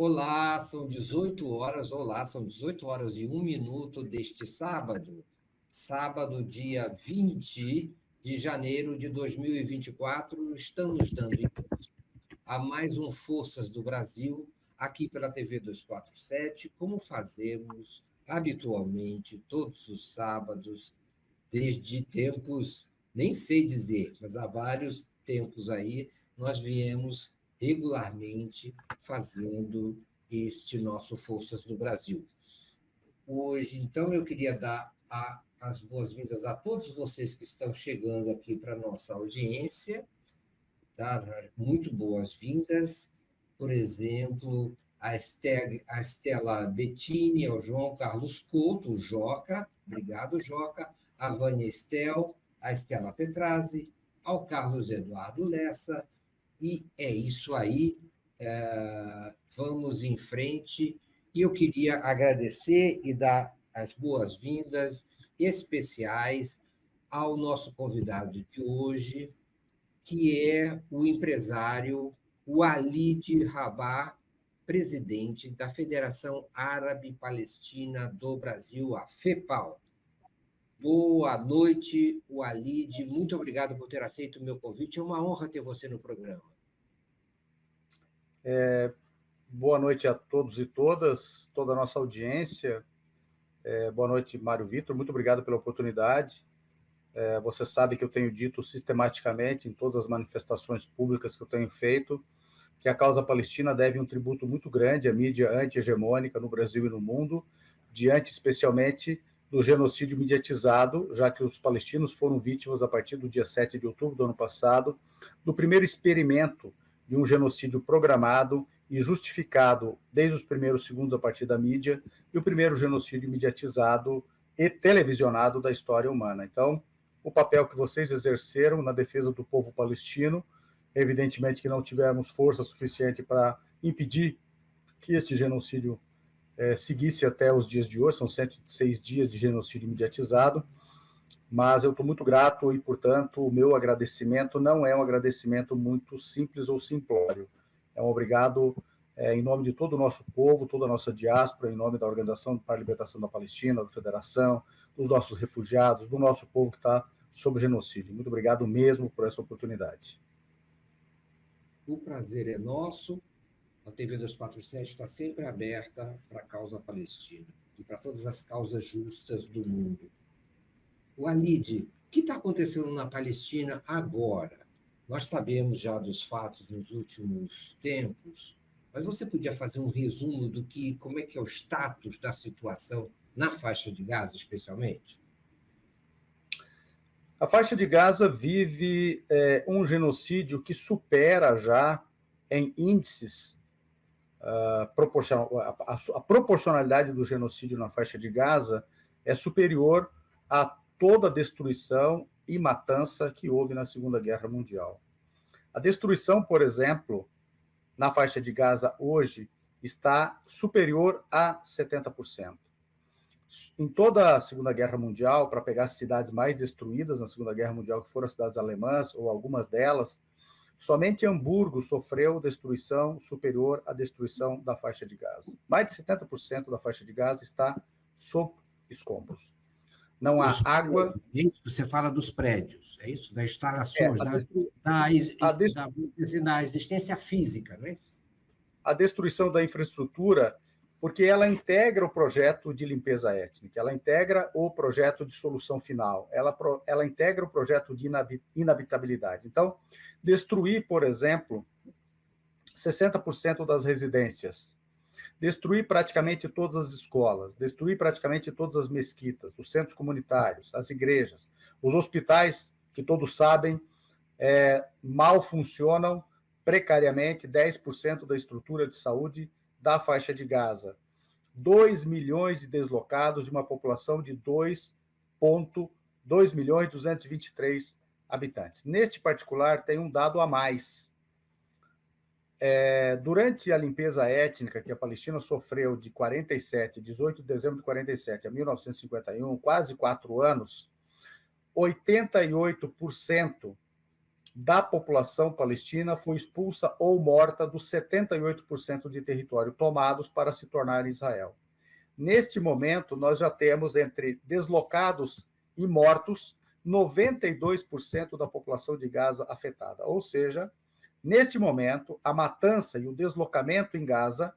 Olá, são 18 horas. Olá, são 18 horas e 1 minuto deste sábado, dia 20 de janeiro de 2024. Estamos dando início a mais um Forças do Brasil, aqui pela TV 247, como fazemos habitualmente todos os sábados, desde tempos, nem sei dizer, mas há vários tempos aí, nós viemos regularmente fazendo este nosso Forças do Brasil. Hoje, então, eu queria dar as boas-vindas a todos vocês que estão chegando aqui para a nossa audiência, tá? Muito boas-vindas. Por exemplo, a Estela Bettini, ao João Carlos Couto, o Joca, obrigado, Joca, a Vânia Estel, a Estela Petrazzi, ao Carlos Eduardo Lessa, e é isso aí, vamos em frente. E eu queria agradecer e dar as boas-vindas especiais ao nosso convidado de hoje, que é o empresário Walid Rabah, presidente da Federação Árabe Palestina do Brasil, a FEPAL. Boa noite, Walid. Muito obrigado por ter aceito o meu convite. É uma honra ter você no programa. Boa noite a todos e todas, toda a nossa audiência. Boa noite, Mário Vitor. Muito obrigado pela oportunidade. Você sabe que eu tenho dito sistematicamente em todas as manifestações públicas que eu tenho feito que a causa palestina deve um tributo muito grande à mídia anti-hegemônica no Brasil e no mundo, diante especialmente do genocídio mediatizado, já que os palestinos foram vítimas, a partir do dia 7 de outubro do ano passado, do primeiro experimento de um genocídio programado e justificado desde os primeiros segundos a partir da mídia, e o primeiro genocídio mediatizado e televisionado da história humana. Então, o papel que vocês exerceram na defesa do povo palestino, evidentemente que não tivemos força suficiente para impedir que este genocídio seguisse até os dias de hoje, são 106 dias de genocídio mediatizado, mas eu estou muito grato e, portanto, o meu agradecimento não é um agradecimento muito simples ou simplório. É um obrigado em nome de todo o nosso povo, toda a nossa diáspora, em nome da Organização para a Libertação da Palestina, da Federação, dos nossos refugiados, do nosso povo que está sob genocídio. Muito obrigado mesmo por essa oportunidade. O prazer é nosso. A TV 247 está sempre aberta para a causa palestina e para todas as causas justas do mundo. Walid, o que está acontecendo na Palestina agora? Nós sabemos já dos fatos nos últimos tempos, mas você podia fazer um resumo como é que é o status da situação na faixa de Gaza, especialmente? A faixa de Gaza vive um genocídio que supera já em índices a proporcionalidade do genocídio na faixa de Gaza é superior a toda a destruição e matança que houve na Segunda Guerra Mundial. A destruição, por exemplo, na faixa de Gaza hoje está superior a 70%. Em toda a Segunda Guerra Mundial, para pegar as cidades mais destruídas na Segunda Guerra Mundial, que foram as cidades alemãs, ou algumas delas, somente Hamburgo sofreu destruição superior à destruição da faixa de Gaza. Mais de 70% da faixa de Gaza está sob escombros. Não há água... Isso, você fala dos prédios, é isso? Das instalações, da existência física, não é isso? A destruição da infraestrutura, porque ela integra o projeto de limpeza étnica, ela integra o projeto de solução final, ela integra o projeto de inabitabilidade. Então, destruir, por exemplo, 60% das residências, destruir praticamente todas as escolas, destruir praticamente todas as mesquitas, os centros comunitários, as igrejas, os hospitais, que todos sabem, mal funcionam precariamente, 10% da estrutura de saúde da faixa de Gaza. 2 milhões de deslocados de uma população de 2.223 habitantes. Neste particular, tem um dado a mais. Durante a limpeza étnica que a Palestina sofreu de 18 de dezembro de 47 a 1951, quase 4 anos, 88% da população palestina foi expulsa ou morta dos 78% de território tomados para se tornar Israel. Neste momento, nós já temos entre deslocados e mortos 92% da população de Gaza afetada. Ou seja, neste momento, a matança e o deslocamento em Gaza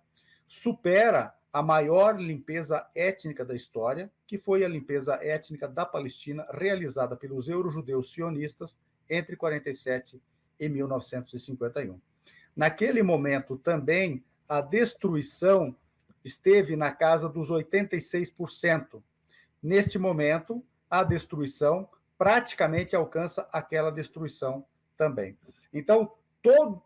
supera a maior limpeza étnica da história, que foi a limpeza étnica da Palestina, realizada pelos eurojudeus sionistas entre 47 e 1951. Naquele momento, também, a destruição esteve na casa dos 86%. Neste momento, a destruição praticamente alcança aquela destruição também. Então,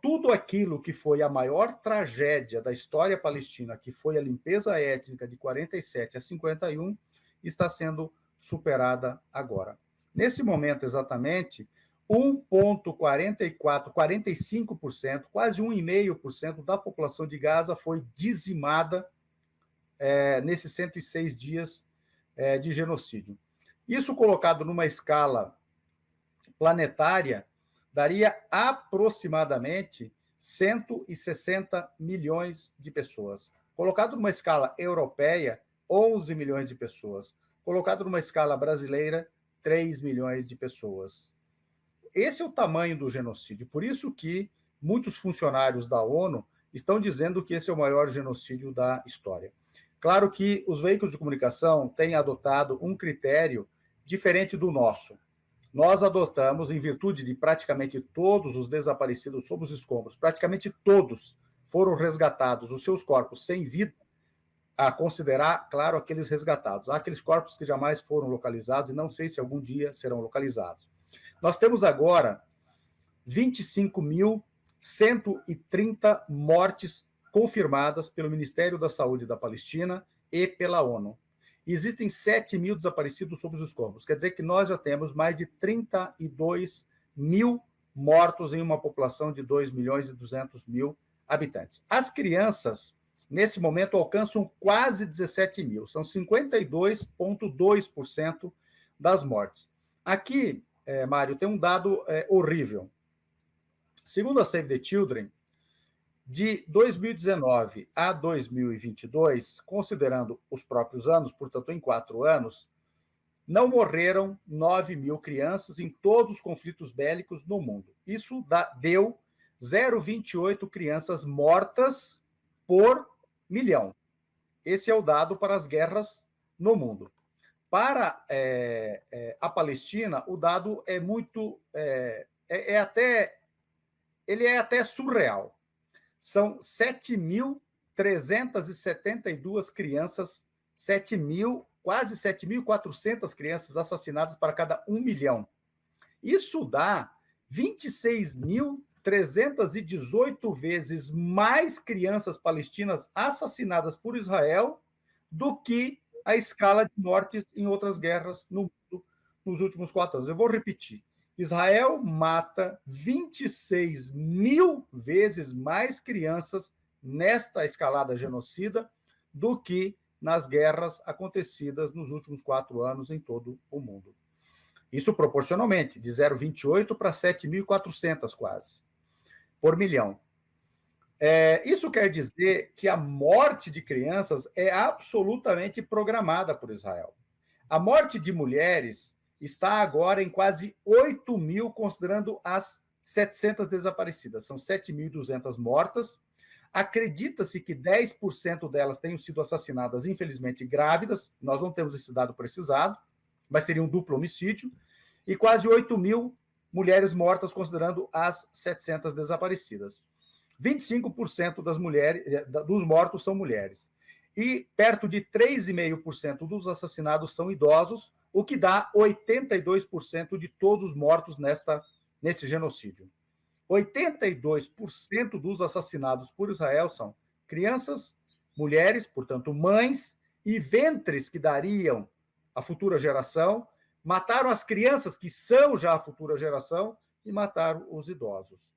tudo aquilo que foi a maior tragédia da história palestina, que foi a limpeza étnica de 47 a 51, está sendo superada agora. Nesse momento, exatamente, 1,45%, quase 1,5% da população de Gaza foi dizimada nesses 106 dias de genocídio. Isso colocado numa escala planetária, daria aproximadamente 160 milhões de pessoas. Colocado numa escala europeia, 11 milhões de pessoas. Colocado numa escala brasileira, 3 milhões de pessoas. Esse é o tamanho do genocídio. Por isso que muitos funcionários da ONU estão dizendo que esse é o maior genocídio da história. Claro que os veículos de comunicação têm adotado um critério diferente do nosso. Nós adotamos, em virtude de praticamente todos os desaparecidos sob os escombros, praticamente todos foram resgatados, os seus corpos sem vida, a considerar, claro, aqueles resgatados. Há aqueles corpos que jamais foram localizados e não sei se algum dia serão localizados. Nós temos agora 25.130 mortes confirmadas pelo Ministério da Saúde da Palestina e pela ONU. Existem 7 mil desaparecidos sob os escombros. Quer dizer que nós já temos mais de 32 mil mortos em uma população de 2 milhões e 200 mil habitantes. As crianças, nesse momento, alcançam quase 17 mil. São 52,2% das mortes. Aqui, Mário, tem um dado horrível. Segundo a Save the Children, de 2019 a 2022, considerando os próprios anos, portanto, em 4 anos, não morreram 9 mil crianças em todos os conflitos bélicos no mundo. Isso deu 0,28 crianças mortas por milhão. Esse é o dado para as guerras no mundo. Para a Palestina, o dado é muito... ele é até surreal. São 7.372 crianças, quase 7.400 crianças assassinadas para cada 1 milhão. Isso dá 26.318 vezes mais crianças palestinas assassinadas por Israel do que a escala de mortes em outras guerras no mundo nos últimos 4 anos. Eu vou repetir. Israel mata 26 mil vezes mais crianças nesta escalada genocida do que nas guerras acontecidas nos últimos 4 anos em todo o mundo. Isso proporcionalmente, de 0,28 para 7.400 quase, por milhão. Isso quer dizer que a morte de crianças é absolutamente programada por Israel. A morte de mulheres está agora em quase 8 mil, considerando as 700 desaparecidas. São 7.200 mortas. Acredita-se que 10% delas tenham sido assassinadas, infelizmente, grávidas. Nós não temos esse dado precisado, mas seria um duplo homicídio. E quase 8 mil mulheres mortas, considerando as 700 desaparecidas. 25% dos mortos são mulheres. E perto de 3,5% dos assassinados são idosos, o que dá 82% de todos os mortos nesse genocídio. 82% dos assassinados por Israel são crianças, mulheres, portanto, mães, e ventres que dariam a futura geração, mataram as crianças que são já a futura geração e mataram os idosos.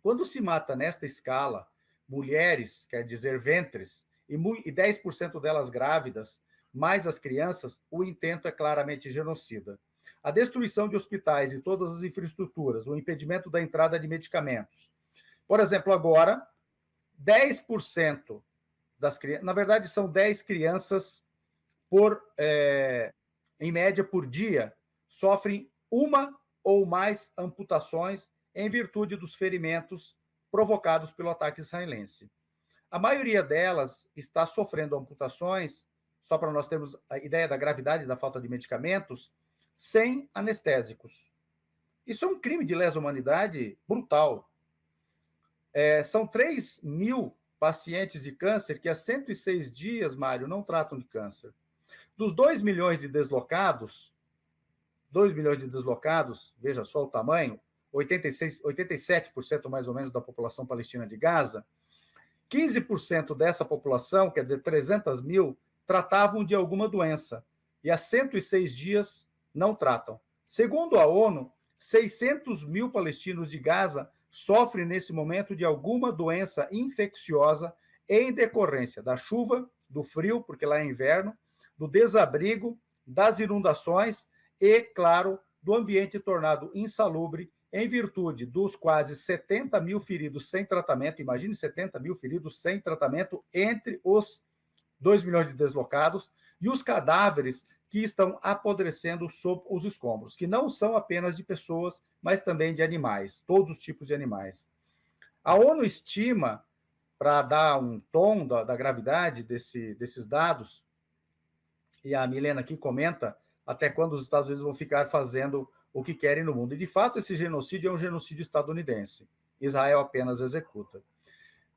Quando se mata nesta escala, mulheres, quer dizer ventres, e 10% delas grávidas, mais as crianças, o intento é claramente genocida. a destruição de hospitais e todas as infraestruturas, o impedimento da entrada de medicamentos. Por exemplo, agora, 10% das crianças, na verdade, são 10 crianças em média por dia, sofrem uma ou mais amputações em virtude dos ferimentos provocados pelo ataque israelense. A maioria delas está sofrendo amputações, só para nós termos a ideia da gravidade da falta de medicamentos, sem anestésicos. Isso é um crime de lesa humanidade brutal. São 3 mil pacientes de câncer que há 106 dias, Mário, não tratam de câncer. Dos 2 milhões de deslocados, veja só o tamanho, 87% mais ou menos da população palestina de Gaza, 15% dessa população, quer dizer, 300 mil, tratavam de alguma doença. E há 106 dias não tratam. Segundo a ONU, 600 mil palestinos de Gaza sofrem nesse momento de alguma doença infecciosa em decorrência da chuva, do frio, porque lá é inverno, do desabrigo, das inundações e, claro, do ambiente tornado insalubre em virtude dos quase 70 mil feridos sem tratamento. Imagine 70 mil feridos sem tratamento entre os 2 milhões de deslocados e os cadáveres que estão apodrecendo sob os escombros, que não são apenas de pessoas, mas também de animais, todos os tipos de animais. A ONU estima, para dar um tom da gravidade desses dados, e a Milena aqui comenta até quando os Estados Unidos vão ficar fazendo o que querem no mundo. E, de fato, esse genocídio é um genocídio estadunidense. Israel apenas executa.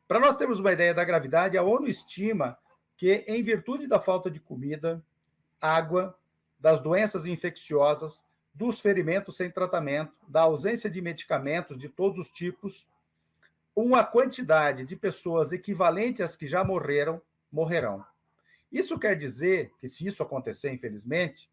Para nós termos uma ideia da gravidade, a ONU estima que, em virtude da falta de comida, água, das doenças infecciosas, dos ferimentos sem tratamento, da ausência de medicamentos de todos os tipos, uma quantidade de pessoas equivalente às que já morrerão. Isso quer dizer que, se isso acontecer, infelizmente,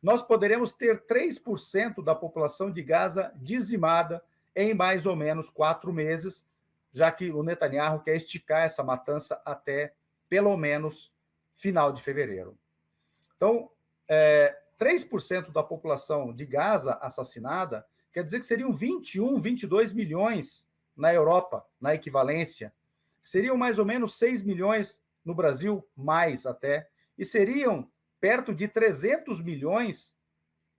nós poderemos ter 3% da população de Gaza dizimada em mais ou menos 4 meses, já que o Netanyahu quer esticar essa matança até, pelo menos, final de fevereiro. Então, 3% da população de Gaza assassinada quer dizer que seriam 21, 22 milhões na Europa, na equivalência. Seriam mais ou menos 6 milhões no Brasil, mais até, e seriam perto de 300 milhões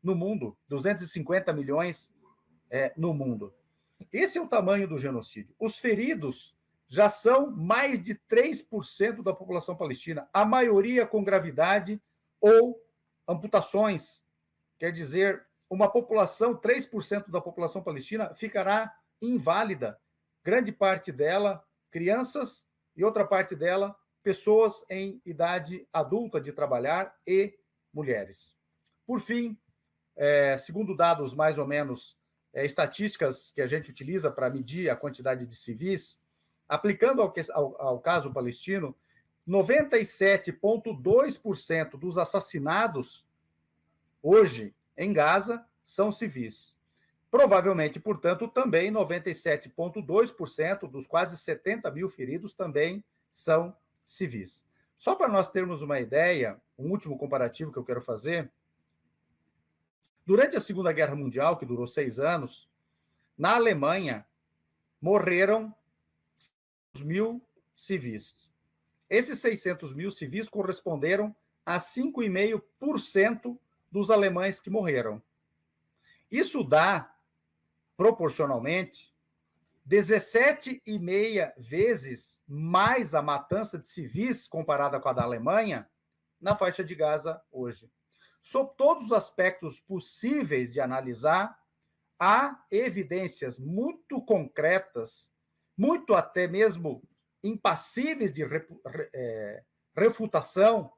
no mundo, 250 milhões no mundo. Esse é o tamanho do genocídio. Os feridos já são mais de 3% da população palestina, a maioria com gravidade ou amputações. Quer dizer, uma população, 3% da população palestina, ficará inválida. Grande parte dela, crianças, e outra parte dela, pessoas em idade adulta de trabalhar e mulheres. Por fim, segundo dados mais ou menos estatísticas que a gente utiliza para medir a quantidade de civis, aplicando ao caso palestino, 97,2% dos assassinados hoje em Gaza são civis. Provavelmente, portanto, também 97,2% dos quase 70 mil feridos também são civis. Só para nós termos uma ideia, um último comparativo que eu quero fazer, durante a Segunda Guerra Mundial, que durou 6 anos, na Alemanha morreram 600 mil civis. Esses 600 mil civis corresponderam a 5,5% dos alemães que morreram. Isso dá, proporcionalmente, 17,5 vezes mais a matança de civis comparada com a da Alemanha na faixa de Gaza hoje. Sob todos os aspectos possíveis de analisar, há evidências muito concretas, muito até mesmo impassíveis de refutação,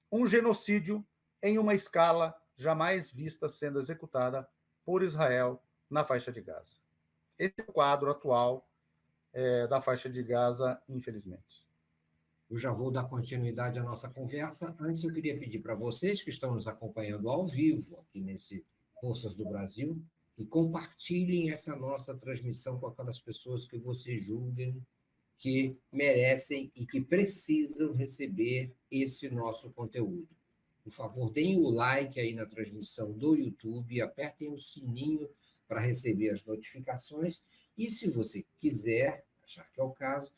um genocídio em uma escala jamais vista sendo executada por Israel na faixa de Gaza. Esse é o quadro atual da faixa de Gaza, infelizmente. Eu já vou dar continuidade à nossa conversa. Antes, eu queria pedir para vocês que estão nos acompanhando ao vivo, aqui nesse Forças do Brasil, que compartilhem essa nossa transmissão com aquelas pessoas que vocês julguem que merecem e que precisam receber esse nosso conteúdo. por favor, deem o like aí na transmissão do YouTube, apertem o sininho para receber as notificações. E se você quiser, achar que é o caso,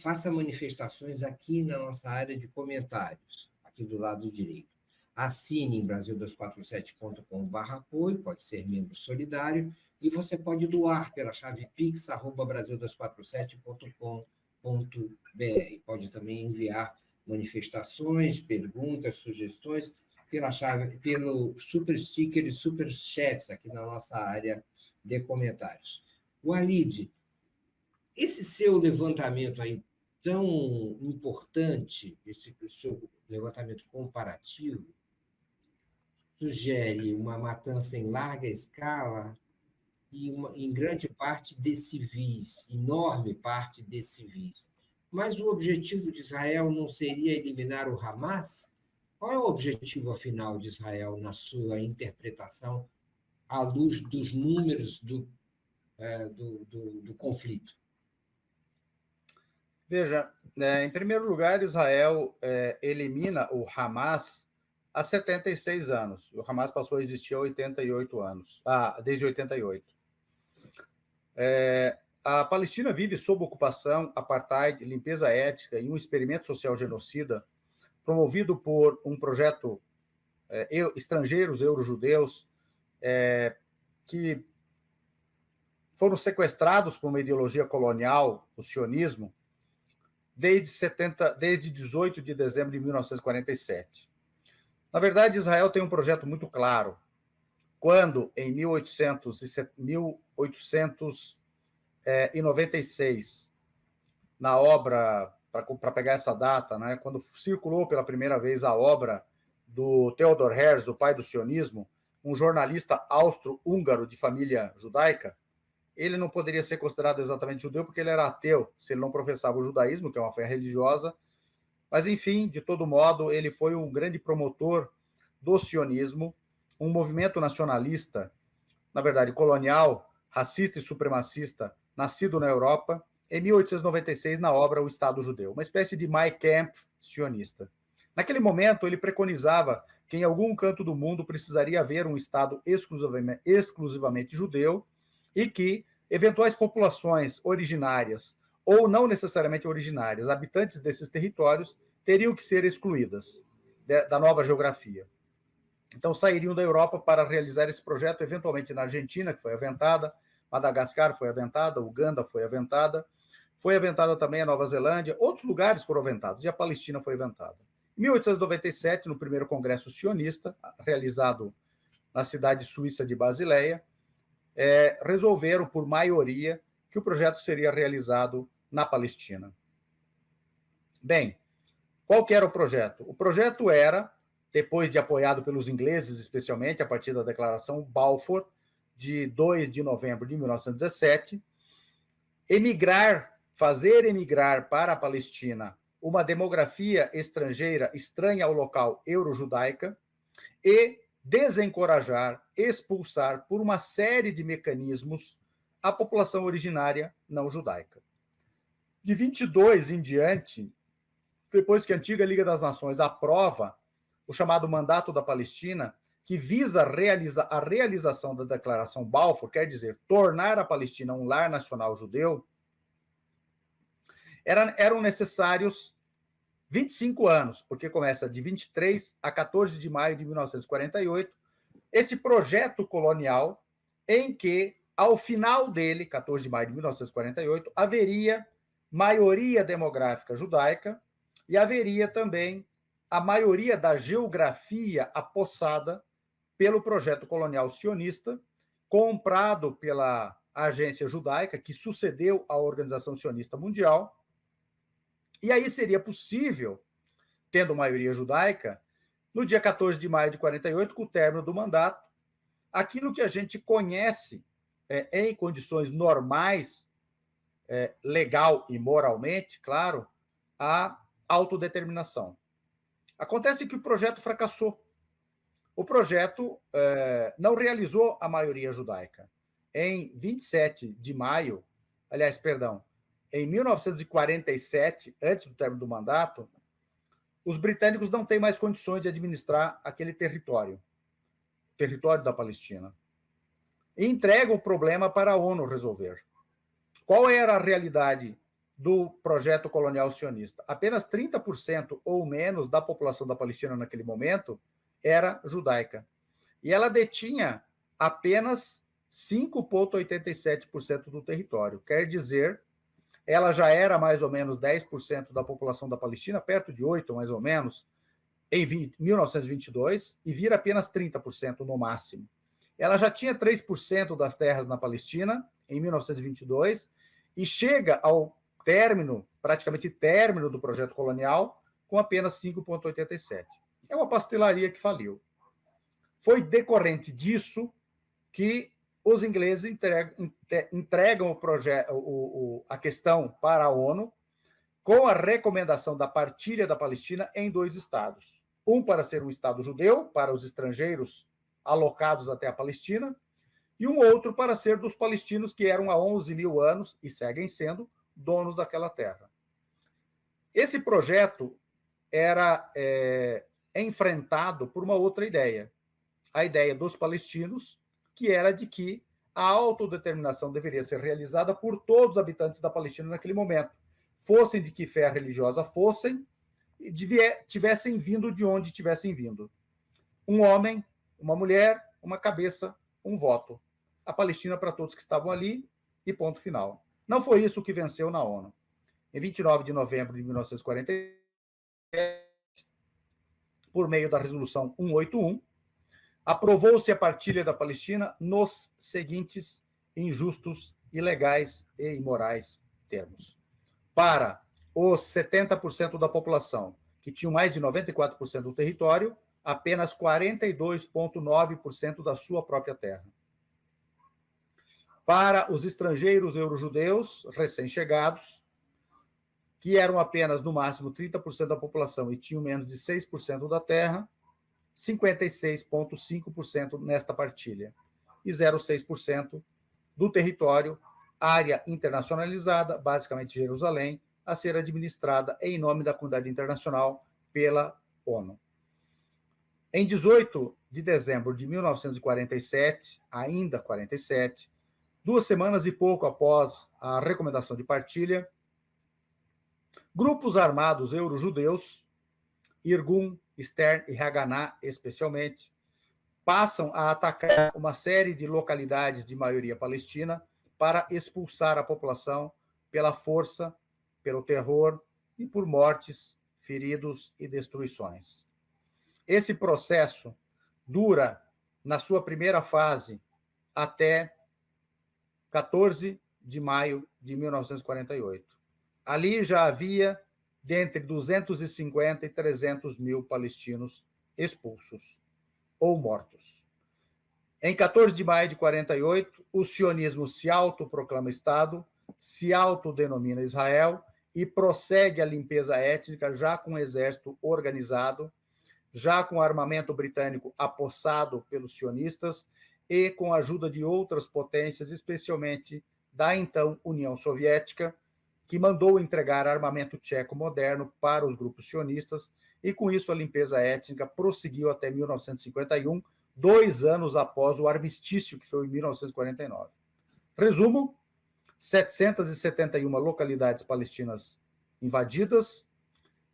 faça manifestações aqui na nossa área de comentários, aqui do lado direito. Assine em Brasil247.com/apoio, pode ser membro solidário, e você pode doar pela chave pix@brasil247.com.br. Pode também enviar manifestações, perguntas, sugestões pela chave, pelo super sticker e super chats aqui na nossa área de comentários. Walid, esse seu levantamento aí tão importante, esse seu levantamento comparativo, sugere uma matança em larga escala e, em grande parte, de civis, enorme parte de civis. Mas o objetivo de Israel não seria eliminar o Hamas? Qual é o objetivo, afinal, de Israel, na sua interpretação, à luz dos números do conflito? Veja, em primeiro lugar, Israel elimina o Hamas há 76 anos. O Hamas passou a existir há 88 anos, desde 88. A Palestina vive sob ocupação, apartheid, limpeza étnica e um experimento social genocida promovido por um projeto estrangeiros, euro-judeus, que foram sequestrados por uma ideologia colonial, o sionismo, desde 18 de dezembro de 1947. Na verdade, Israel tem um projeto muito claro. Quando, em 1896, na obra, para pegar essa data, né, quando circulou pela primeira vez a obra do Theodor Herzl, o pai do sionismo, um jornalista austro-húngaro de família judaica, ele não poderia ser considerado exatamente judeu porque ele era ateu, se ele não professava o judaísmo, que é uma fé religiosa. Mas, enfim, de todo modo, ele foi um grande promotor do sionismo, um movimento nacionalista, na verdade, colonial, racista e supremacista, nascido na Europa, em 1896, na obra O Estado Judeu, uma espécie de Mein Kampf sionista. Naquele momento, ele preconizava que em algum canto do mundo precisaria haver um Estado exclusivamente judeu, e que eventuais populações originárias, ou não necessariamente originárias, habitantes desses territórios, teriam que ser excluídas da nova geografia. Então, sairiam da Europa para realizar esse projeto, eventualmente na Argentina, que foi aventada, Madagascar foi aventada, Uganda foi aventada também a Nova Zelândia, outros lugares foram aventados, e a Palestina foi aventada. Em 1897, no primeiro congresso sionista, realizado na cidade suíça de Basileia, resolveram, por maioria, que o projeto seria realizado na Palestina. Bem, qual que era o projeto? O projeto era, depois de apoiado pelos ingleses, especialmente, a partir da Declaração Balfour, de 2 de novembro de 1917, fazer emigrar para a Palestina uma demografia estrangeira estranha ao local euro-judaica e desencorajar, expulsar por uma série de mecanismos a população originária não judaica. De 22 em diante, depois que a antiga Liga das Nações aprova o chamado Mandato da Palestina, que visa a realização da Declaração Balfour, quer dizer, tornar a Palestina um lar nacional judeu, eram necessários 25 anos, porque começa de 23 a 14 de maio de 1948, esse projeto colonial em que, ao final dele, 14 de maio de 1948, haveria maioria demográfica judaica e haveria também a maioria da geografia apossada pelo projeto colonial sionista, comprado pela agência judaica, que sucedeu à Organização Sionista Mundial. E aí seria possível, tendo maioria judaica, no dia 14 de maio de 48, com o término do mandato, aquilo que a gente conhece em condições normais, legal e moralmente, claro, a autodeterminação. Acontece que o projeto fracassou. O projeto não realizou a maioria judaica. Em 27 de maio, em 1947, antes do término do mandato, os britânicos não têm mais condições de administrar aquele território da Palestina, e entregam o problema para a ONU resolver. Qual era a realidade do projeto colonial sionista? Apenas 30% ou menos da população da Palestina naquele momento era judaica. E ela detinha apenas 5,87% do território. Quer dizer, ela já era mais ou menos 10% da população da Palestina, perto de 8% mais ou menos, em 1922, e vira apenas 30% no máximo. Ela já tinha 3% das terras na Palestina, em 1922, e chega ao término, praticamente término do projeto colonial, com apenas 5,87%. É uma pastelaria que faliu. Foi decorrente disso que os ingleses entregam o projeto, a questão para a ONU, com a recomendação da partilha da Palestina em 2 estados. Um para ser um estado judeu, para os estrangeiros alocados até a Palestina, e um outro para ser dos palestinos que eram há 11 mil anos, e seguem sendo, donos daquela terra. Esse projeto era enfrentado por uma outra ideia, a ideia dos palestinos, que era de que a autodeterminação deveria ser realizada por todos os habitantes da Palestina naquele momento, fossem de que fé religiosa fossem, e tivessem vindo de onde tivessem vindo. Um homem, uma mulher, uma cabeça, um voto. A Palestina para todos que estavam ali e ponto final. Não foi isso que venceu na ONU. Em 29 de novembro de 1947, por meio da resolução 181, aprovou-se a partilha da Palestina nos seguintes injustos, ilegais e imorais termos. Para os 70% da população, que tinham mais de 94% do território, apenas 42,9% da sua própria terra. Para os estrangeiros eurojudeus recém-chegados, que eram apenas, no máximo, 30% da população e tinham menos de 6% da terra, 56,5% nesta partilha. E 0,6% do território, área internacionalizada, basicamente Jerusalém, a ser administrada em nome da comunidade internacional pela ONU. Em 18 de dezembro de 1947, ainda 47, 2 semanas e pouco após a recomendação de partilha, grupos armados eurojudeus, Irgun, Stern e Haganah especialmente, passam a atacar uma série de localidades de maioria palestina para expulsar a população pela força, pelo terror e por mortes, feridos e destruições. Esse processo dura, na sua primeira fase, até 14 de maio de 1948. Ali já havia dentre 250 e 300 mil palestinos expulsos ou mortos. Em 14 de maio de 48, o sionismo se autoproclama Estado, se autodenomina Israel e prossegue a limpeza étnica já com o exército organizado, já com armamento britânico apossado pelos sionistas e com a ajuda de outras potências, especialmente da então União Soviética, que mandou entregar armamento tcheco moderno para os grupos sionistas, e com isso a limpeza étnica prosseguiu até 1951, 2 anos após o armistício, que foi em 1949. Resumo: 771 localidades palestinas invadidas,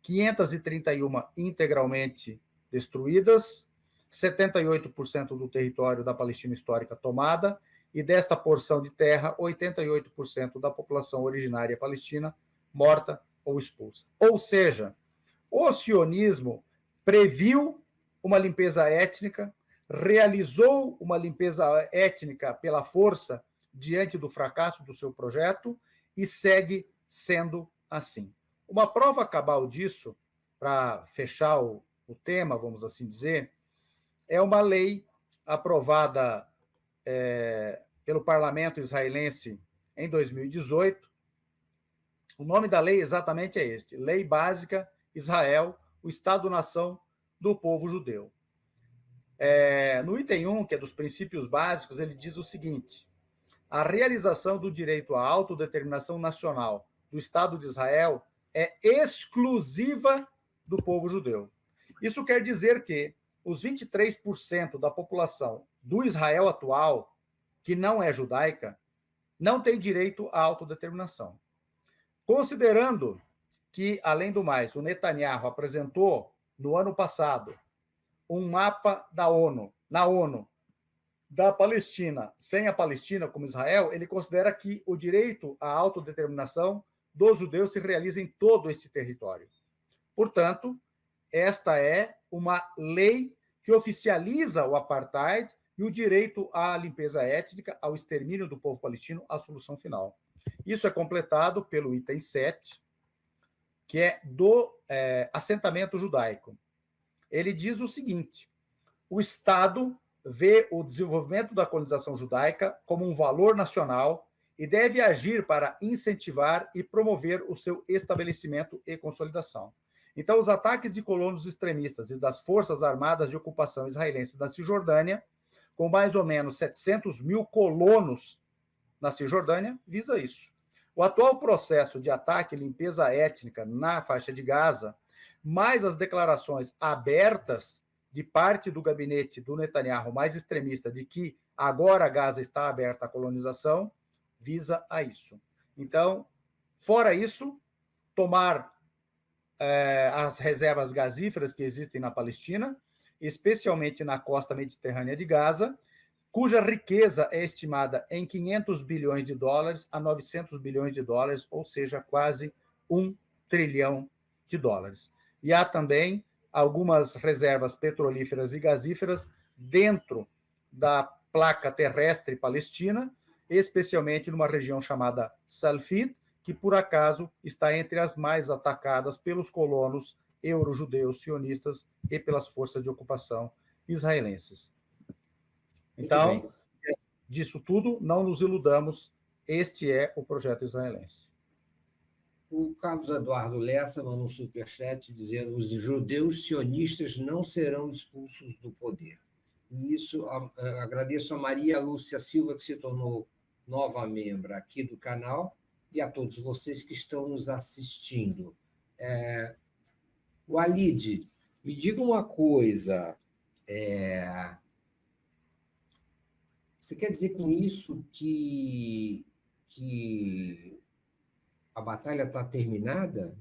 531 integralmente destruídas, 78% do território da Palestina histórica tomada, e desta porção de terra, 88% da população originária palestina morta ou expulsa. Ou seja, o sionismo previu uma limpeza étnica, realizou uma limpeza étnica pela força diante do fracasso do seu projeto e segue sendo assim. Uma prova cabal disso, para fechar o tema, vamos assim dizer, é uma lei aprovada pelo parlamento israelense em 2018. O nome da lei exatamente é este: Lei Básica Israel, o Estado-nação do povo judeu. No item 1, que é dos princípios básicos, ele diz o seguinte: a realização do direito à autodeterminação nacional do Estado de Israel é exclusiva do povo judeu. Isso quer dizer que os 23% da população do Israel atual, que não é judaica, não tem direito à autodeterminação. Considerando que, além do mais, o Netanyahu apresentou, no ano passado, um mapa da ONU, na ONU, da Palestina, sem a Palestina como Israel, ele considera que o direito à autodeterminação dos judeus se realiza em todo esse território. Portanto, esta é uma lei que oficializa o apartheid e o direito à limpeza étnica, ao extermínio do povo palestino, a solução final. Isso é completado pelo item 7, que é do assentamento judaico. Ele diz o seguinte: o Estado vê o desenvolvimento da colonização judaica como um valor nacional e deve agir para incentivar e promover o seu estabelecimento e consolidação. Então, os ataques de colonos extremistas e das forças armadas de ocupação israelenses na Cisjordânia, com mais ou menos 700 mil colonos na Cisjordânia, visa isso. O atual processo de ataque e limpeza étnica na faixa de Gaza, mais as declarações abertas de parte do gabinete do Netanyahu mais extremista de que agora Gaza está aberta à colonização, visa a isso. Então, fora isso, tomar as reservas gasíferas que existem na Palestina, especialmente na costa mediterrânea de Gaza, cuja riqueza é estimada em 500 bilhões de dólares a 900 bilhões de dólares, ou seja, quase 1 trilhão de dólares. E há também algumas reservas petrolíferas e gasíferas dentro da placa terrestre palestina, especialmente numa região chamada Salfit, que por acaso está entre as mais atacadas pelos colonos euro-judeus sionistas e pelas forças de ocupação israelenses. Então, disso tudo, não nos iludamos, este é o projeto israelense. O Carlos Eduardo Lessa mandou um superchat dizendo que os judeus sionistas não serão expulsos do poder. E isso, agradeço a Maria Lúcia Silva, que se tornou nova membro aqui do canal, e a todos vocês que estão nos assistindo. Walid, me diga uma coisa. Você quer dizer com isso que a batalha está terminada?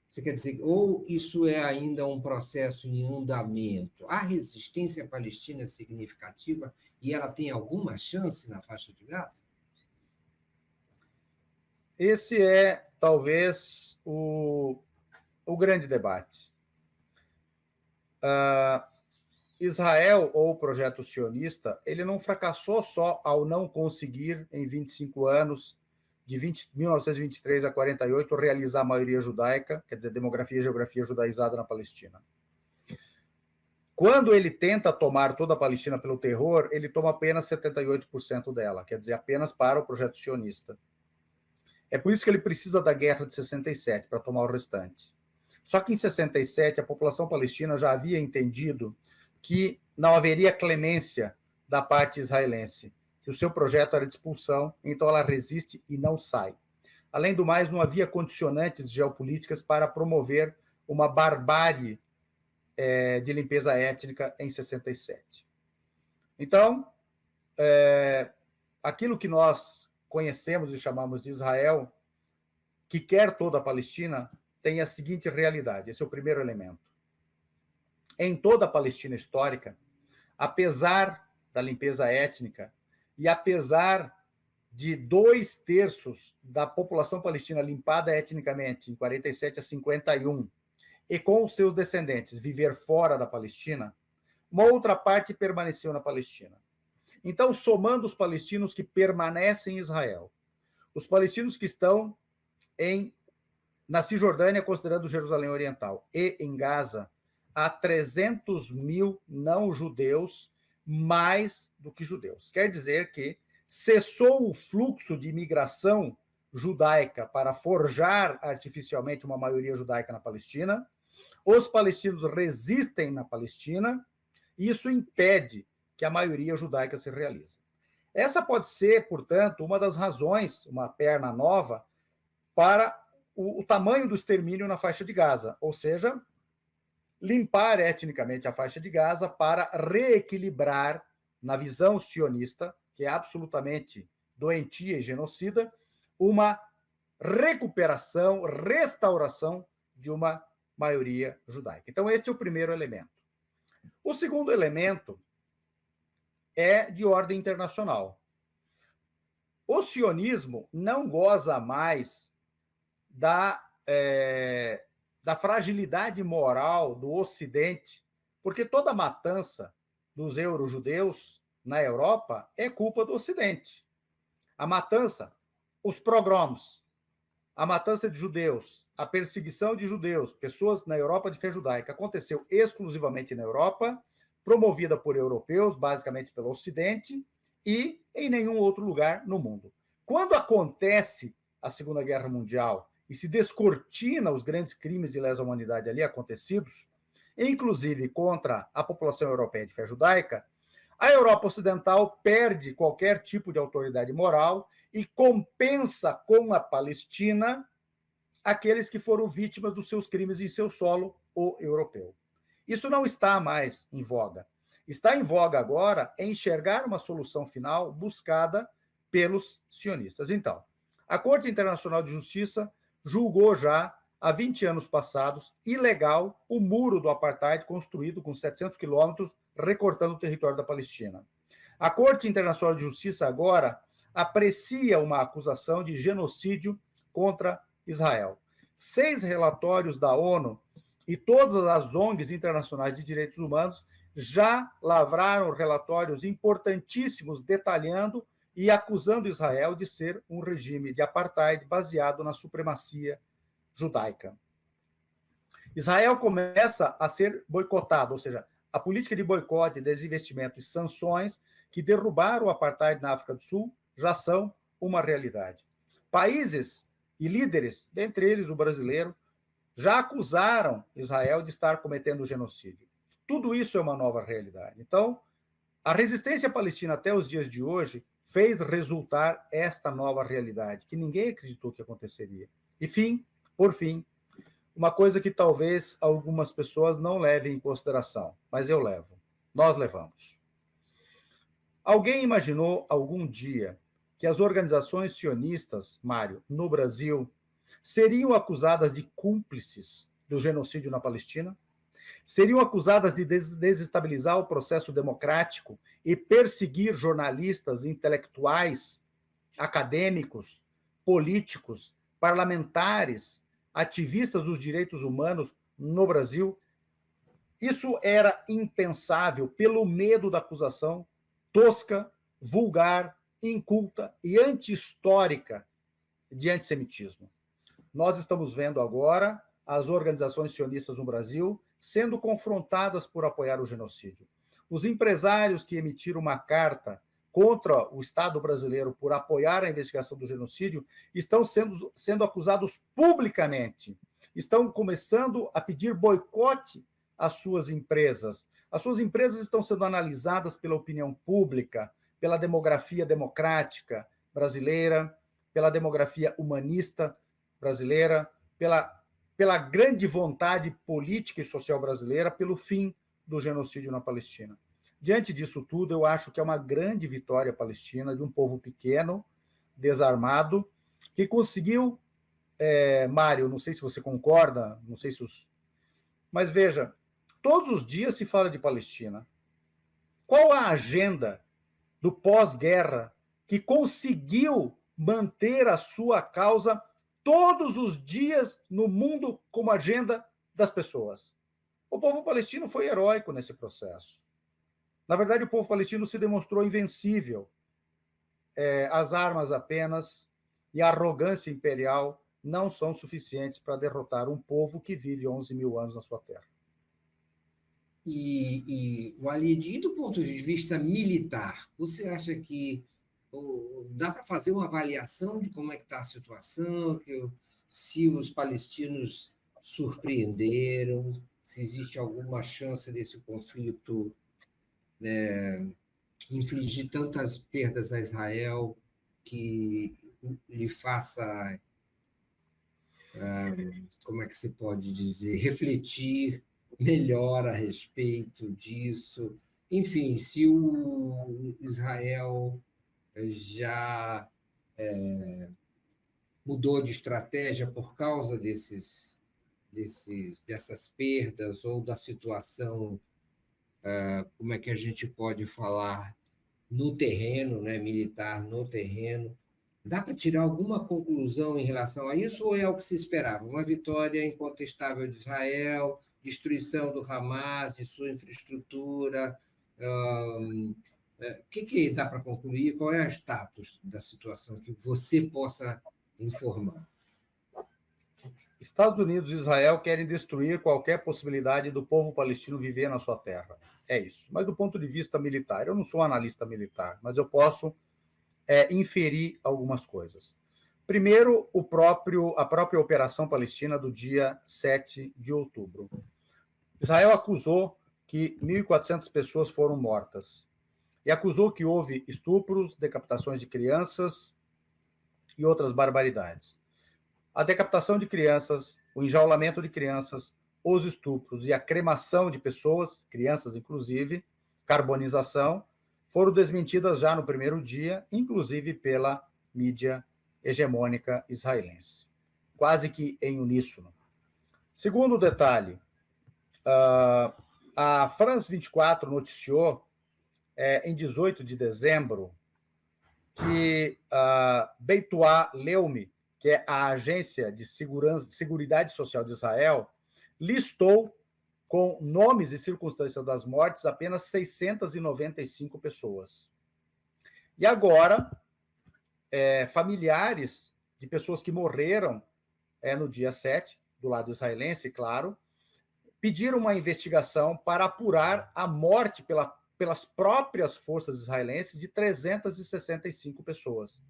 Você quer dizer, ou isso é ainda um processo em andamento? A resistência palestina é significativa e ela tem alguma chance na faixa de Gaza? Esse é, talvez, o grande debate. Israel, ou o projeto sionista, ele não fracassou só ao não conseguir, em 25 anos, de 1923 a 48, realizar a maioria judaica, quer dizer, demografia e geografia judaizada na Palestina. Quando ele tenta tomar toda a Palestina pelo terror, ele toma apenas 78% dela, quer dizer, apenas para o projeto sionista. É por isso que ele precisa da guerra de 67, para tomar o restante. Só que em 67, a população palestina já havia entendido que não haveria clemência da parte israelense, que o seu projeto era de expulsão, então ela resiste e não sai. Além do mais, não havia condicionantes geopolíticas para promover uma barbárie de limpeza étnica em 67. Então, aquilo que nós conhecemos e chamamos de Israel, que quer toda a Palestina, tem a seguinte realidade, esse é o primeiro elemento. Em toda a Palestina histórica, apesar da limpeza étnica e apesar de 2/3 da população palestina limpada etnicamente em 47 a 51 e com os seus descendentes viver fora da Palestina, uma outra parte permaneceu na Palestina. Então, somando os palestinos que permanecem em Israel, os palestinos que estão na Cisjordânia, considerando Jerusalém Oriental, e em Gaza, há 300 mil não-judeus, mais do que judeus. Quer dizer que cessou o fluxo de imigração judaica para forjar artificialmente uma maioria judaica na Palestina. Os palestinos resistem na Palestina, e isso impede que a maioria judaica se realize. Essa pode ser, portanto, uma das razões, uma perna nova, para o tamanho do extermínio na faixa de Gaza, ou seja, limpar etnicamente a faixa de Gaza para reequilibrar, na visão sionista, que é absolutamente doentia e genocida, uma recuperação, restauração de uma maioria judaica. Então, este é o primeiro elemento. O segundo elemento é de ordem internacional. O sionismo não goza mais da fragilidade moral do Ocidente, porque toda a matança dos euro-judeus na Europa é culpa do Ocidente. A matança, os pogroms, a matança de judeus, a perseguição de judeus, pessoas na Europa de fé judaica, aconteceu exclusivamente na Europa, promovida por europeus, basicamente pelo Ocidente, e em nenhum outro lugar no mundo. Quando acontece a Segunda Guerra Mundial e se descortina os grandes crimes de lesa humanidade ali acontecidos, inclusive contra a população europeia de fé judaica, a Europa Ocidental perde qualquer tipo de autoridade moral e compensa com a Palestina aqueles que foram vítimas dos seus crimes em seu solo, o europeu. Isso não está mais em voga. Está em voga agora enxergar uma solução final buscada pelos sionistas. Então, a Corte Internacional de Justiça julgou já, há 20 anos passados, ilegal o muro do apartheid construído com 700 quilômetros, recortando o território da Palestina. A Corte Internacional de Justiça agora aprecia uma acusação de genocídio contra Israel. 6 relatórios da ONU e todas as ONGs internacionais de direitos humanos já lavraram relatórios importantíssimos detalhando e acusando Israel de ser um regime de apartheid baseado na supremacia judaica. Israel começa a ser boicotado, ou seja, a política de boicote, desinvestimento e sanções que derrubaram o apartheid na África do Sul já são uma realidade. Países e líderes, dentre eles o brasileiro, já acusaram Israel de estar cometendo genocídio. Tudo isso é uma nova realidade. Então, a resistência palestina até os dias de hoje fez resultar esta nova realidade, que ninguém acreditou que aconteceria. E, por fim, uma coisa que talvez algumas pessoas não levem em consideração, mas eu levo. Nós levamos. Alguém imaginou algum dia que as organizações sionistas, Mário, no Brasil, seriam acusadas de cúmplices do genocídio na Palestina? Seriam acusadas de desestabilizar o processo democrático e perseguir jornalistas, intelectuais, acadêmicos, políticos, parlamentares, ativistas dos direitos humanos no Brasil? Isso era impensável pelo medo da acusação tosca, vulgar, inculta e anti-histórica de antissemitismo. Nós estamos vendo agora as organizações sionistas no Brasil sendo confrontadas por apoiar o genocídio. Os empresários que emitiram uma carta contra o Estado brasileiro por apoiar a investigação do genocídio estão sendo acusados publicamente. Estão começando a pedir boicote às suas empresas. As suas empresas estão sendo analisadas pela opinião pública, pela demografia democrática brasileira, pela demografia humanista brasileira, pela grande vontade política e social brasileira, pelo fim do genocídio na Palestina. Diante disso tudo, eu acho que é uma grande vitória palestina de um povo pequeno, desarmado, que conseguiu, Mário, não sei se você concorda, não sei se os... Mas veja, todos os dias se fala de Palestina. Qual a agenda do pós-guerra que conseguiu manter a sua causa todos os dias no mundo como agenda das pessoas? O povo palestino foi heróico nesse processo. Na verdade, o povo palestino se demonstrou invencível. As armas apenas e a arrogância imperial não são suficientes para derrotar um povo que vive 11 mil anos na sua terra. Walid, e do ponto de vista militar, você acha que dá para fazer uma avaliação de como é que está a situação, se os palestinos surpreenderam, se existe alguma chance desse conflito infligir tantas perdas a Israel que lhe faça, como é que se pode dizer, refletir melhor a respeito disso. Enfim, se o Israel já mudou de estratégia por causa dessas perdas ou da situação, como é que a gente pode falar, no terreno, né, militar no terreno. Dá para tirar alguma conclusão em relação a isso ou é o que se esperava? Uma vitória incontestável de Israel, destruição do Hamas, de sua infraestrutura. O que dá para concluir? Qual é o status da situação que você possa informar? Estados Unidos e Israel querem destruir qualquer possibilidade do povo palestino viver na sua terra. É isso. Mas do ponto de vista militar, eu não sou analista militar, mas eu posso inferir algumas coisas. Primeiro, a própria operação palestina do dia 7 de outubro. Israel acusou que 1.400 pessoas foram mortas e acusou que houve estupros, decapitações de crianças e outras barbaridades. A decapitação de crianças, o enjaulamento de crianças, os estupros e a cremação de pessoas, crianças inclusive, carbonização, foram desmentidas já no primeiro dia, inclusive pela mídia hegemônica israelense, quase que em uníssono. Segundo detalhe, a France 24 noticiou em 18 de dezembro que Beituá Leumi, que é a Agência de Seguridade Social de Israel, listou com nomes e circunstâncias das mortes apenas 695 pessoas. E agora, familiares de pessoas que morreram no dia 7, do lado israelense, claro, pediram uma investigação para apurar a morte pelas próprias forças israelenses de 365 pessoas.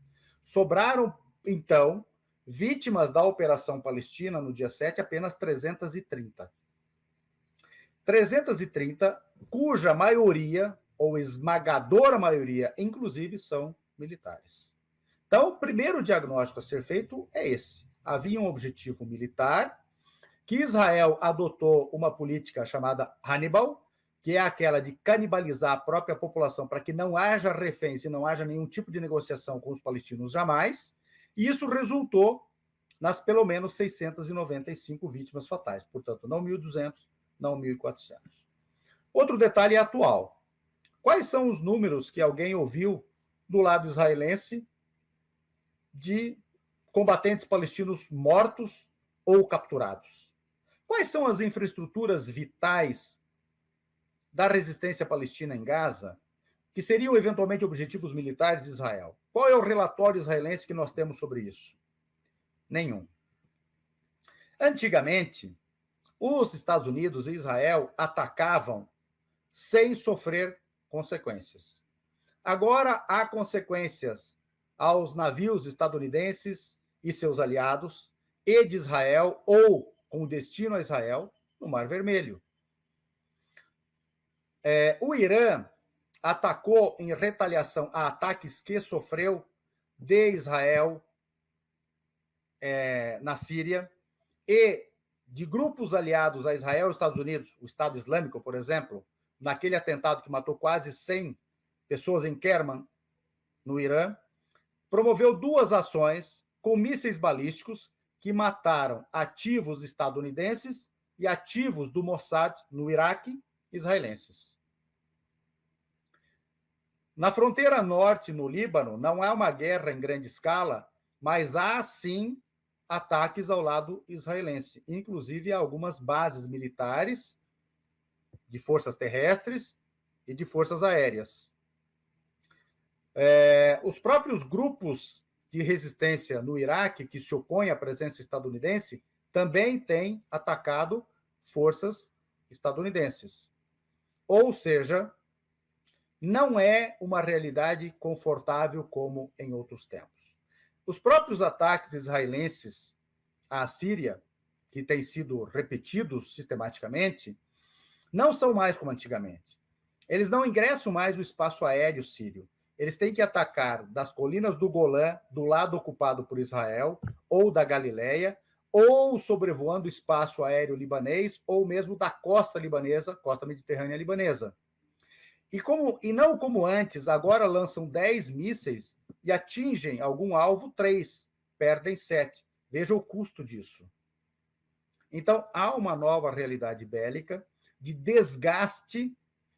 Sobraram, então, vítimas da Operação Palestina no dia 7, apenas 330. 330, cuja maioria, ou esmagadora maioria, inclusive, são militares. Então, o primeiro diagnóstico a ser feito é esse. Havia um objetivo militar, que Israel adotou uma política chamada Hannibal, que é aquela de canibalizar a própria população para que não haja reféns e não haja nenhum tipo de negociação com os palestinos jamais, e isso resultou nas pelo menos 695 vítimas fatais, portanto, não 1.200, não 1.400. Outro detalhe atual. Quais são os números que alguém ouviu do lado israelense de combatentes palestinos mortos ou capturados? Quais são as infraestruturas vitais da resistência palestina em Gaza que seriam eventualmente objetivos militares de Israel? Qual é o relatório israelense que nós temos sobre isso? Nenhum. Antigamente, os Estados Unidos e Israel atacavam sem sofrer consequências. Agora há consequências aos navios estadunidenses e seus aliados e de Israel ou com destino a Israel no Mar Vermelho. O Irã atacou em retaliação a ataques que sofreu de Israel na Síria e de grupos aliados a Israel e Estados Unidos, o Estado Islâmico, por exemplo, naquele atentado que matou quase 100 pessoas em Kerman, no Irã, promoveu 2 ações com mísseis balísticos que mataram ativos estadunidenses e ativos do Mossad no Iraque israelenses. Na fronteira norte, no Líbano, não há uma guerra em grande escala, mas há, sim, ataques ao lado israelense, inclusive a algumas bases militares de forças terrestres e de forças aéreas. Os próprios grupos de resistência no Iraque, que se opõem à presença estadunidense, também têm atacado forças estadunidenses. Ou seja, não é uma realidade confortável como em outros tempos. Os próprios ataques israelenses à Síria, que têm sido repetidos sistematicamente, não são mais como antigamente. Eles não ingressam mais no espaço aéreo sírio. Eles têm que atacar das colinas do Golã, do lado ocupado por Israel, ou da Galileia, ou sobrevoando o espaço aéreo libanês, ou mesmo da costa libanesa, costa mediterrânea libanesa. E não como antes, agora lançam 10 mísseis e atingem algum alvo 3, perdem 7. Veja o custo disso. Então, há uma nova realidade bélica de desgaste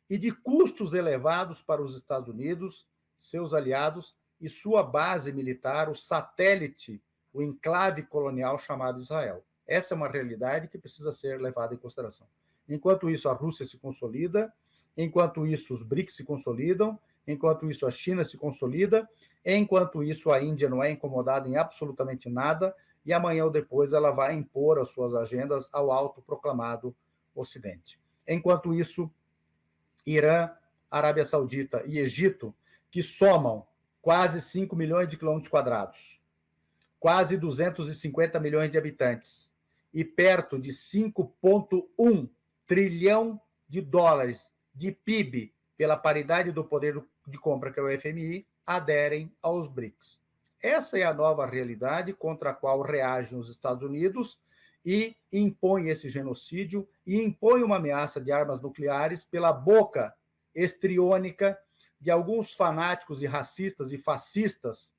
e de custos elevados para os Estados Unidos, seus aliados e sua base militar, o satélite, o enclave colonial chamado Israel. Essa é uma realidade que precisa ser levada em consideração. Enquanto isso, a Rússia se consolida, enquanto isso, os BRICS se consolidam, enquanto isso, a China se consolida, enquanto isso, a Índia não é incomodada em absolutamente nada, e amanhã ou depois ela vai impor as suas agendas ao autoproclamado Ocidente. Enquanto isso, Irã, Arábia Saudita e Egito, que somam quase 5 milhões de quilômetros quadrados, quase 250 milhões de habitantes e perto de 5,1 trilhão de dólares de PIB pela paridade do poder de compra, que é o FMI, aderem aos BRICS. Essa é a nova realidade contra a qual reagem os Estados Unidos e impõe esse genocídio e impõe uma ameaça de armas nucleares pela boca estriônica de alguns fanáticos e racistas e fascistas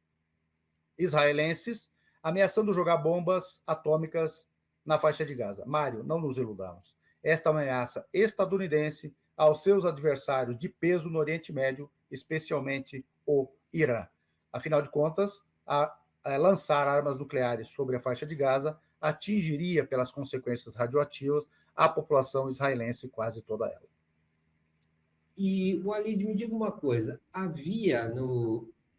israelenses ameaçando jogar bombas atômicas na faixa de Gaza. Mário, não nos iludamos. Esta ameaça estadunidense aos seus adversários de peso no Oriente Médio, especialmente o Irã. Afinal de contas, lançar armas nucleares sobre a faixa de Gaza atingiria, pelas consequências radioativas, a população israelense, quase toda ela. E, Walid, me diga uma coisa,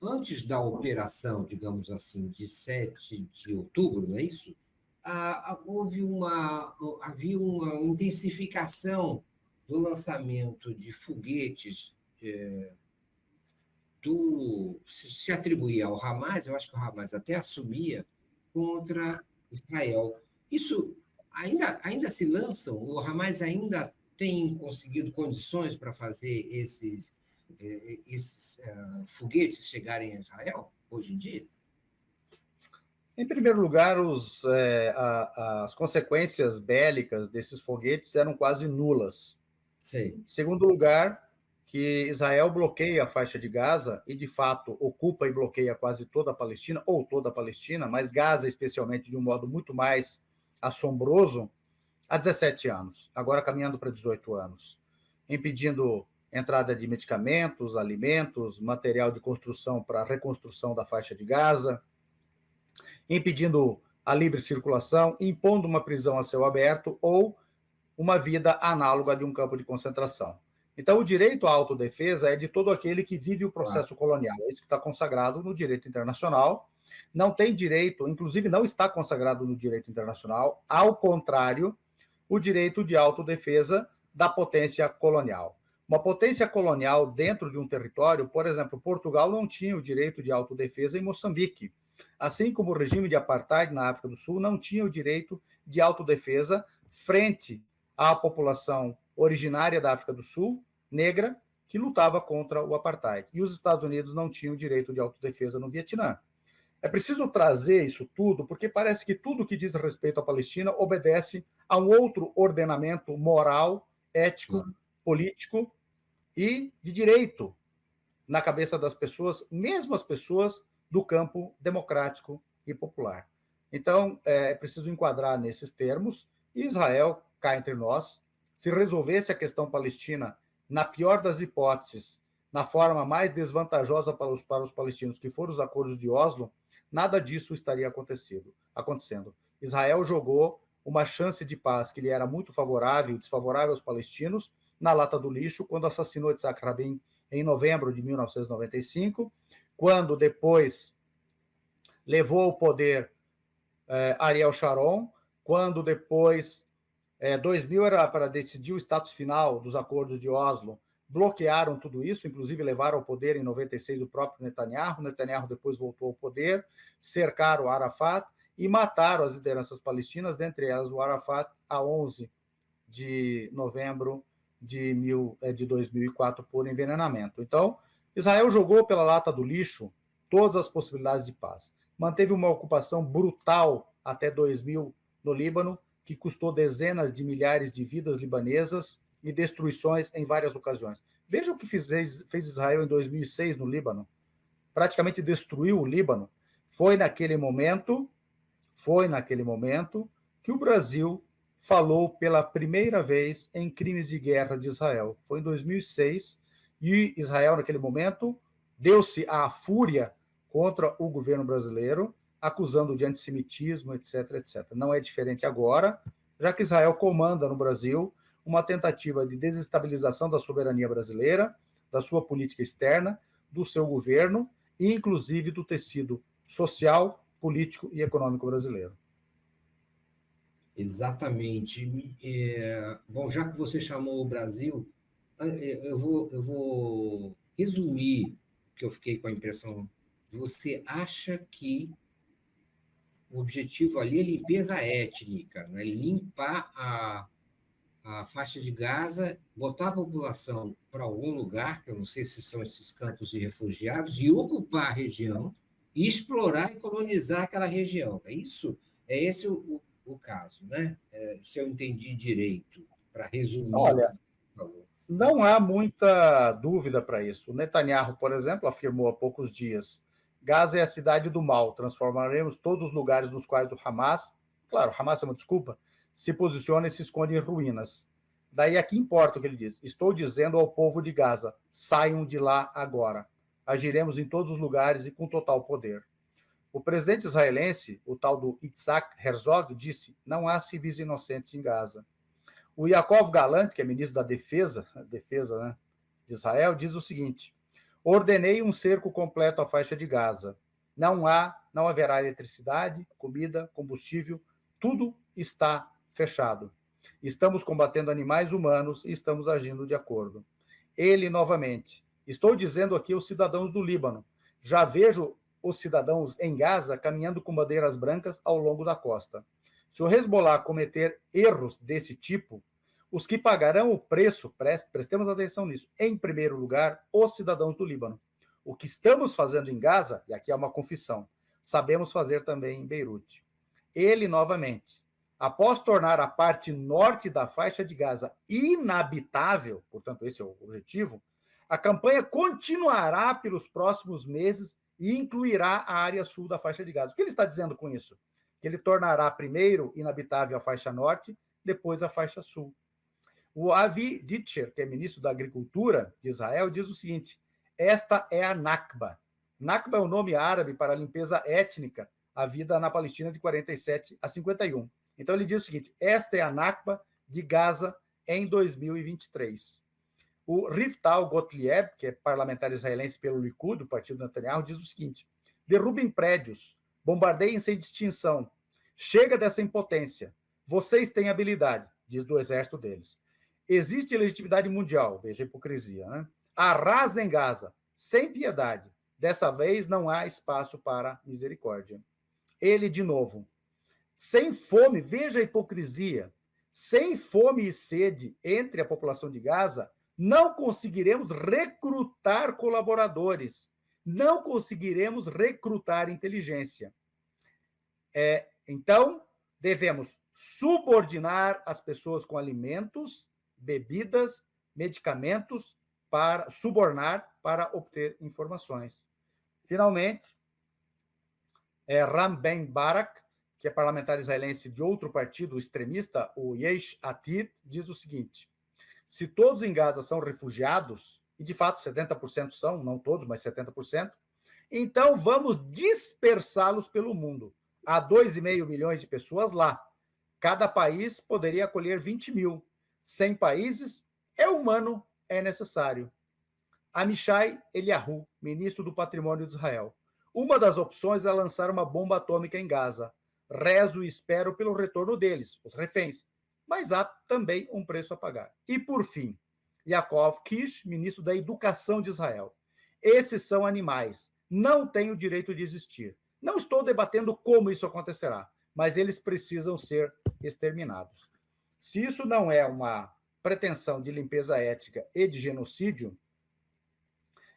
antes da operação, digamos assim, de 7 de outubro, não é isso? Havia uma intensificação do lançamento de foguetes se atribuía ao Hamas, eu acho que o Hamas até assumia, contra Israel. Isso ainda se lançam? O Hamas ainda tem conseguido condições para fazer esses foguetes chegarem a Israel, hoje em dia? Em primeiro lugar, as consequências bélicas desses foguetes eram quase nulas. Sei. Em segundo lugar, que Israel bloqueia a faixa de Gaza e, de fato, ocupa e bloqueia quase toda a Palestina, ou toda a Palestina, mas Gaza especialmente de um modo muito mais assombroso, há 17 anos, agora caminhando para 18 anos, impedindo entrada de medicamentos, alimentos, material de construção para a reconstrução da faixa de Gaza, impedindo a livre circulação, impondo uma prisão a céu aberto ou uma vida análoga de um campo de concentração. Então, o direito à autodefesa é de todo aquele que vive o processo colonial. É isso que está consagrado no direito internacional. Não tem direito, inclusive não está consagrado no direito internacional, ao contrário, o direito de autodefesa da potência colonial. Uma potência colonial dentro de um território, por exemplo, Portugal não tinha o direito de autodefesa em Moçambique. Assim como o regime de apartheid na África do Sul não tinha o direito de autodefesa frente à população originária da África do Sul, negra, que lutava contra o apartheid. E os Estados Unidos não tinham o direito de autodefesa no Vietnã. É preciso trazer isso tudo, porque parece que tudo que diz respeito à Palestina obedece a um outro ordenamento moral, ético, político e de direito na cabeça das pessoas, mesmo as pessoas do campo democrático e popular. Então, é preciso enquadrar nesses termos, e Israel, cá entre nós, se resolvesse a questão palestina, na pior das hipóteses, na forma mais desvantajosa para os palestinos, que foram os acordos de Oslo, nada disso estaria acontecendo. Israel jogou uma chance de paz que lhe era muito favorável e desfavorável aos palestinos na lata do lixo, quando assassinou Yitzhak Rabin em novembro de 1995, quando depois levou ao poder Ariel Sharon, quando depois 2000 era para decidir o status final dos acordos de Oslo, bloquearam tudo isso, inclusive levaram ao poder em 96 o próprio Netanyahu. Netanyahu depois voltou ao poder, cercaram Arafat e mataram as lideranças palestinas, dentre elas o Arafat, a 11 de novembro de 2004 por envenenamento. Então, Israel jogou pela lata do lixo todas as possibilidades de paz. Manteve uma ocupação brutal até 2000 no Líbano, que custou dezenas de milhares de vidas libanesas e destruições em várias ocasiões. Veja o que fez Israel em 2006 no Líbano. Praticamente destruiu o Líbano. Foi naquele momento que o Brasil falou pela primeira vez em crimes de guerra de Israel. Foi em 2006 e Israel, naquele momento, deu-se à fúria contra o governo brasileiro, acusando de antissemitismo, etc, etc. Não é diferente agora, já que Israel comanda no Brasil uma tentativa de desestabilização da soberania brasileira, da sua política externa, do seu governo e, inclusive, do tecido social, político e econômico brasileiro. Exatamente. Bom, já que você chamou o Brasil, eu vou resumir, que eu fiquei com a impressão. Você acha que o objetivo ali é limpeza étnica, né? Limpar a faixa de Gaza, botar a população para algum lugar, que eu não sei se são esses campos de refugiados, e ocupar a região, e explorar e colonizar aquela região. É isso? É esse o caso, né? Se eu entendi direito, para resumir o que Olha, você falou. não há muita dúvida para isso. O Netanyahu, por exemplo, afirmou há poucos dias: Gaza é a cidade do mal, transformaremos todos os lugares nos quais o Hamas, claro, Hamas é uma desculpa, se posiciona e se esconde em ruínas. Daí a que importa o que ele diz? Estou dizendo ao povo de Gaza: saiam de lá agora. Agiremos em todos os lugares e com total poder. O presidente israelense, o tal do Itzhak Herzog, disse: não há civis inocentes em Gaza. O Yaakov Gallant, que é ministro da defesa, né, de Israel, diz o seguinte: ordenei um cerco completo à faixa de Gaza. Não haverá eletricidade, comida, combustível, tudo está fechado. Estamos combatendo animais humanos e estamos agindo de acordo. Ele, novamente: estou dizendo aqui aos cidadãos do Líbano, já vejo os cidadãos em Gaza caminhando com bandeiras brancas ao longo da costa. Se o Hezbollah cometer erros desse tipo, os que pagarão o preço, prestemos atenção nisso, em primeiro lugar, os cidadãos do Líbano. O que estamos fazendo em Gaza, e aqui é uma confissão, sabemos fazer também em Beirute. Ele, novamente, após tornar a parte norte da faixa de Gaza inabitável, portanto, esse é o objetivo, a campanha continuará pelos próximos meses e incluirá a área sul da faixa de Gaza. O que ele está dizendo com isso? Que ele tornará primeiro inabitável a faixa norte, depois a faixa sul. O Avi Dicher, que é ministro da Agricultura de Israel, diz o seguinte: esta é a Nakba. Nakba é o nome árabe para a limpeza étnica havida na Palestina de 47 a 51. Então ele diz o seguinte: esta é a Nakba de Gaza em 2023. O Riftal Gottlieb, que é parlamentar israelense pelo Likud, do partido Netanyahu, diz o seguinte: derrubem prédios, bombardeiem sem distinção. Chega dessa impotência. Vocês têm habilidade, diz do exército deles. Existe legitimidade mundial, veja a hipocrisia, né? Arrasem Gaza, sem piedade. Dessa vez não há espaço para misericórdia. Ele, de novo, sem fome, veja a hipocrisia, sem fome e sede entre a população de Gaza, não conseguiremos recrutar colaboradores, não conseguiremos recrutar inteligência. Então, devemos subordinar as pessoas com alimentos, bebidas, medicamentos, para subornar para obter informações. Finalmente, Ram Ben Barak, que é parlamentar israelense de outro partido extremista, o Yesh Atid, diz o seguinte: se todos em Gaza são refugiados, e de fato 70% são, não todos, mas 70%, então vamos dispersá-los pelo mundo. Há 2,5 milhões de pessoas lá. Cada país poderia acolher 20 mil. 100 países, é humano, é necessário. Amishai Eliyahu, ministro do Patrimônio de Israel: uma das opções é lançar uma bomba atômica em Gaza. Rezo e espero pelo retorno deles, os reféns. Mas há também um preço a pagar. E, por fim, Yaakov Kish, ministro da Educação de Israel: esses são animais, não têm o direito de existir. Não estou debatendo como isso acontecerá, mas eles precisam ser exterminados. Se isso não é uma pretensão de limpeza étnica e de genocídio,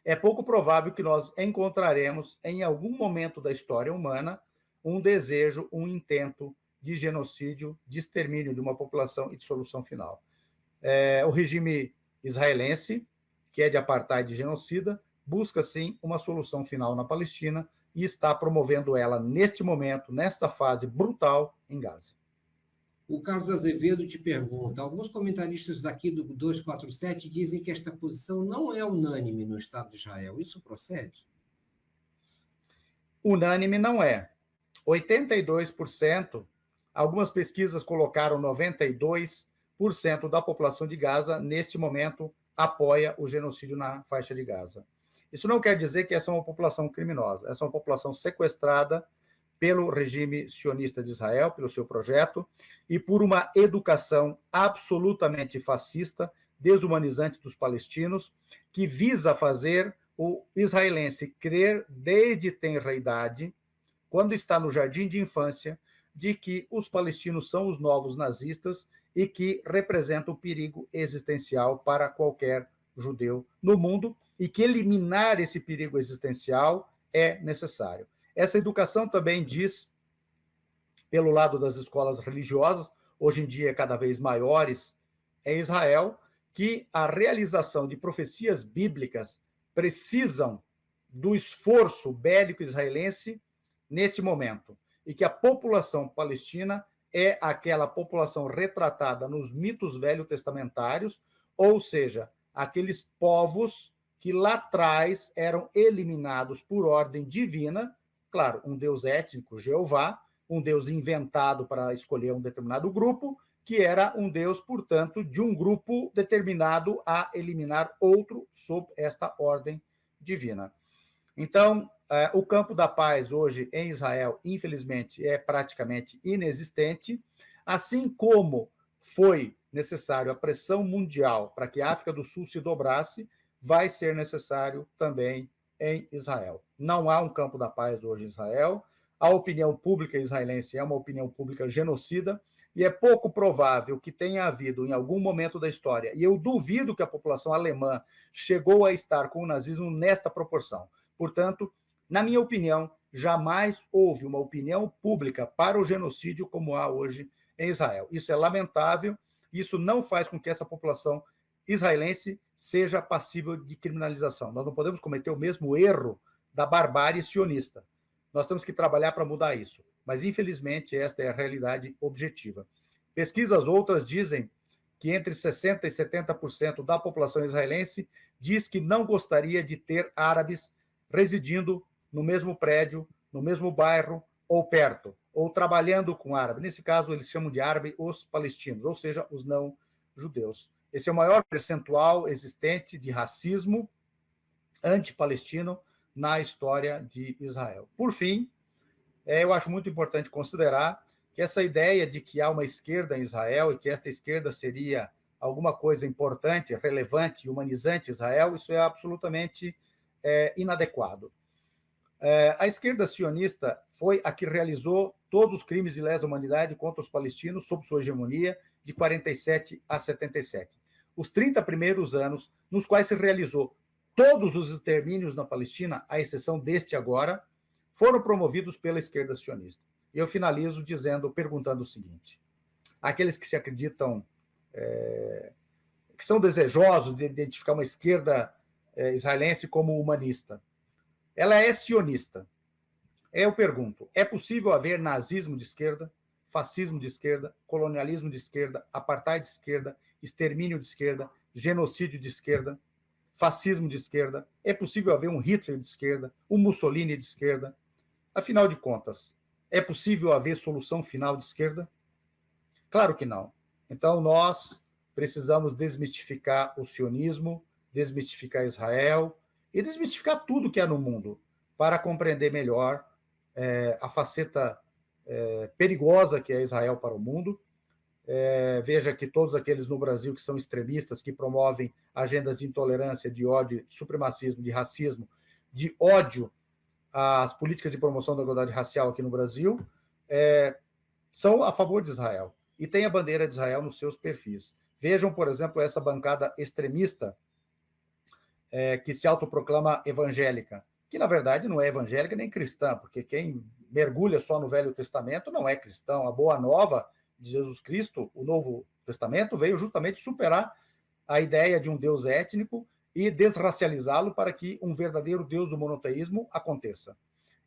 é pouco provável que nós encontraremos, em algum momento da história humana, um desejo, um intento de genocídio, de extermínio de uma população e de solução final. O regime israelense, que é de apartheid e genocida, busca, sim, uma solução final na Palestina e está promovendo ela neste momento, nesta fase brutal, em Gaza. O Carlos Azevedo te pergunta: alguns comentaristas daqui do 247 dizem que esta posição não é unânime no Estado de Israel. Isso procede? Unânime não é. 82%, algumas pesquisas colocaram 92% da população de Gaza, neste momento, apoia o genocídio na faixa de Gaza. Isso não quer dizer que essa é uma população criminosa, essa é uma população sequestrada pelo regime sionista de Israel, pelo seu projeto, e por uma educação absolutamente fascista, desumanizante dos palestinos, que visa fazer o israelense crer desde tenra idade, quando está no jardim de infância, de que os palestinos são os novos nazistas e que representam um perigo existencial para qualquer judeu no mundo, e que eliminar esse perigo existencial é necessário. Essa educação também diz, pelo lado das escolas religiosas, hoje em dia cada vez maiores em Israel, que a realização de profecias bíblicas precisam do esforço bélico israelense neste momento, e que a população palestina é aquela população retratada nos mitos velho-testamentários, ou seja, aqueles povos que lá atrás eram eliminados por ordem divina, claro, um deus étnico, Jeová, um deus inventado para escolher um determinado grupo, que era um deus, portanto, de um grupo determinado a eliminar outro sob esta ordem divina. Então, o campo da paz hoje em Israel, infelizmente, é praticamente inexistente, assim como foi necessário a pressão mundial para que a África do Sul se dobrasse, vai ser necessário também em Israel. Não há um campo da paz hoje em Israel, a opinião pública israelense é uma opinião pública genocida, e é pouco provável que tenha havido em algum momento da história, e eu duvido que a população alemã chegou a estar com o nazismo nesta proporção. Portanto, na minha opinião, jamais houve uma opinião pública para o genocídio como há hoje em Israel. Isso é lamentável, isso não faz com que essa população israelense seja passível de criminalização. Nós não podemos cometer o mesmo erro da barbárie sionista. Nós temos que trabalhar para mudar isso. Mas, infelizmente, esta é a realidade objetiva. Pesquisas outras dizem que entre 60% e 70% da população israelense diz que não gostaria de ter árabes residindo no mesmo prédio, no mesmo bairro ou perto, ou trabalhando com árabe. Nesse caso, eles chamam de árabe os palestinos, ou seja, os não-judeus. Esse é o maior percentual existente de racismo anti-palestino na história de Israel. Por fim, eu acho muito importante considerar que essa ideia de que há uma esquerda em Israel e que esta esquerda seria alguma coisa importante, relevante, humanizante em Israel, isso é absolutamente inadequado. A esquerda sionista foi a que realizou todos os crimes de lesa humanidade contra os palestinos sob sua hegemonia de 47 a 77. Os 30 primeiros anos nos quais se realizou todos os extermínios na Palestina, à exceção deste agora, foram promovidos pela esquerda sionista. E eu finalizo perguntando o seguinte: aqueles que se acreditam, que são desejosos de identificar uma esquerda israelense como humanista, ela é sionista. Eu pergunto: é possível haver nazismo de esquerda, fascismo de esquerda, colonialismo de esquerda, apartheid de esquerda, extermínio de esquerda, genocídio de esquerda, fascismo de esquerda? É possível haver um Hitler de esquerda, um Mussolini de esquerda? Afinal de contas, é possível haver solução final de esquerda? Claro que não. Então, nós precisamos desmistificar o sionismo, desmistificar Israel e desmistificar tudo que há no mundo para compreender melhor a faceta perigosa que é Israel para o mundo. Veja que todos aqueles no Brasil que são extremistas, que promovem agendas de intolerância, de ódio, de supremacismo, de racismo, de ódio às políticas de promoção da igualdade racial aqui no Brasil, são a favor de Israel e têm a bandeira de Israel nos seus perfis. Vejam, por exemplo, essa bancada extremista que se autoproclama evangélica, que na verdade não é evangélica nem cristã, porque quem mergulha só no Velho Testamento não é cristão. A boa nova de Jesus Cristo, o Novo Testamento, veio justamente superar a ideia de um Deus étnico e desracializá-lo para que um verdadeiro Deus do monoteísmo aconteça.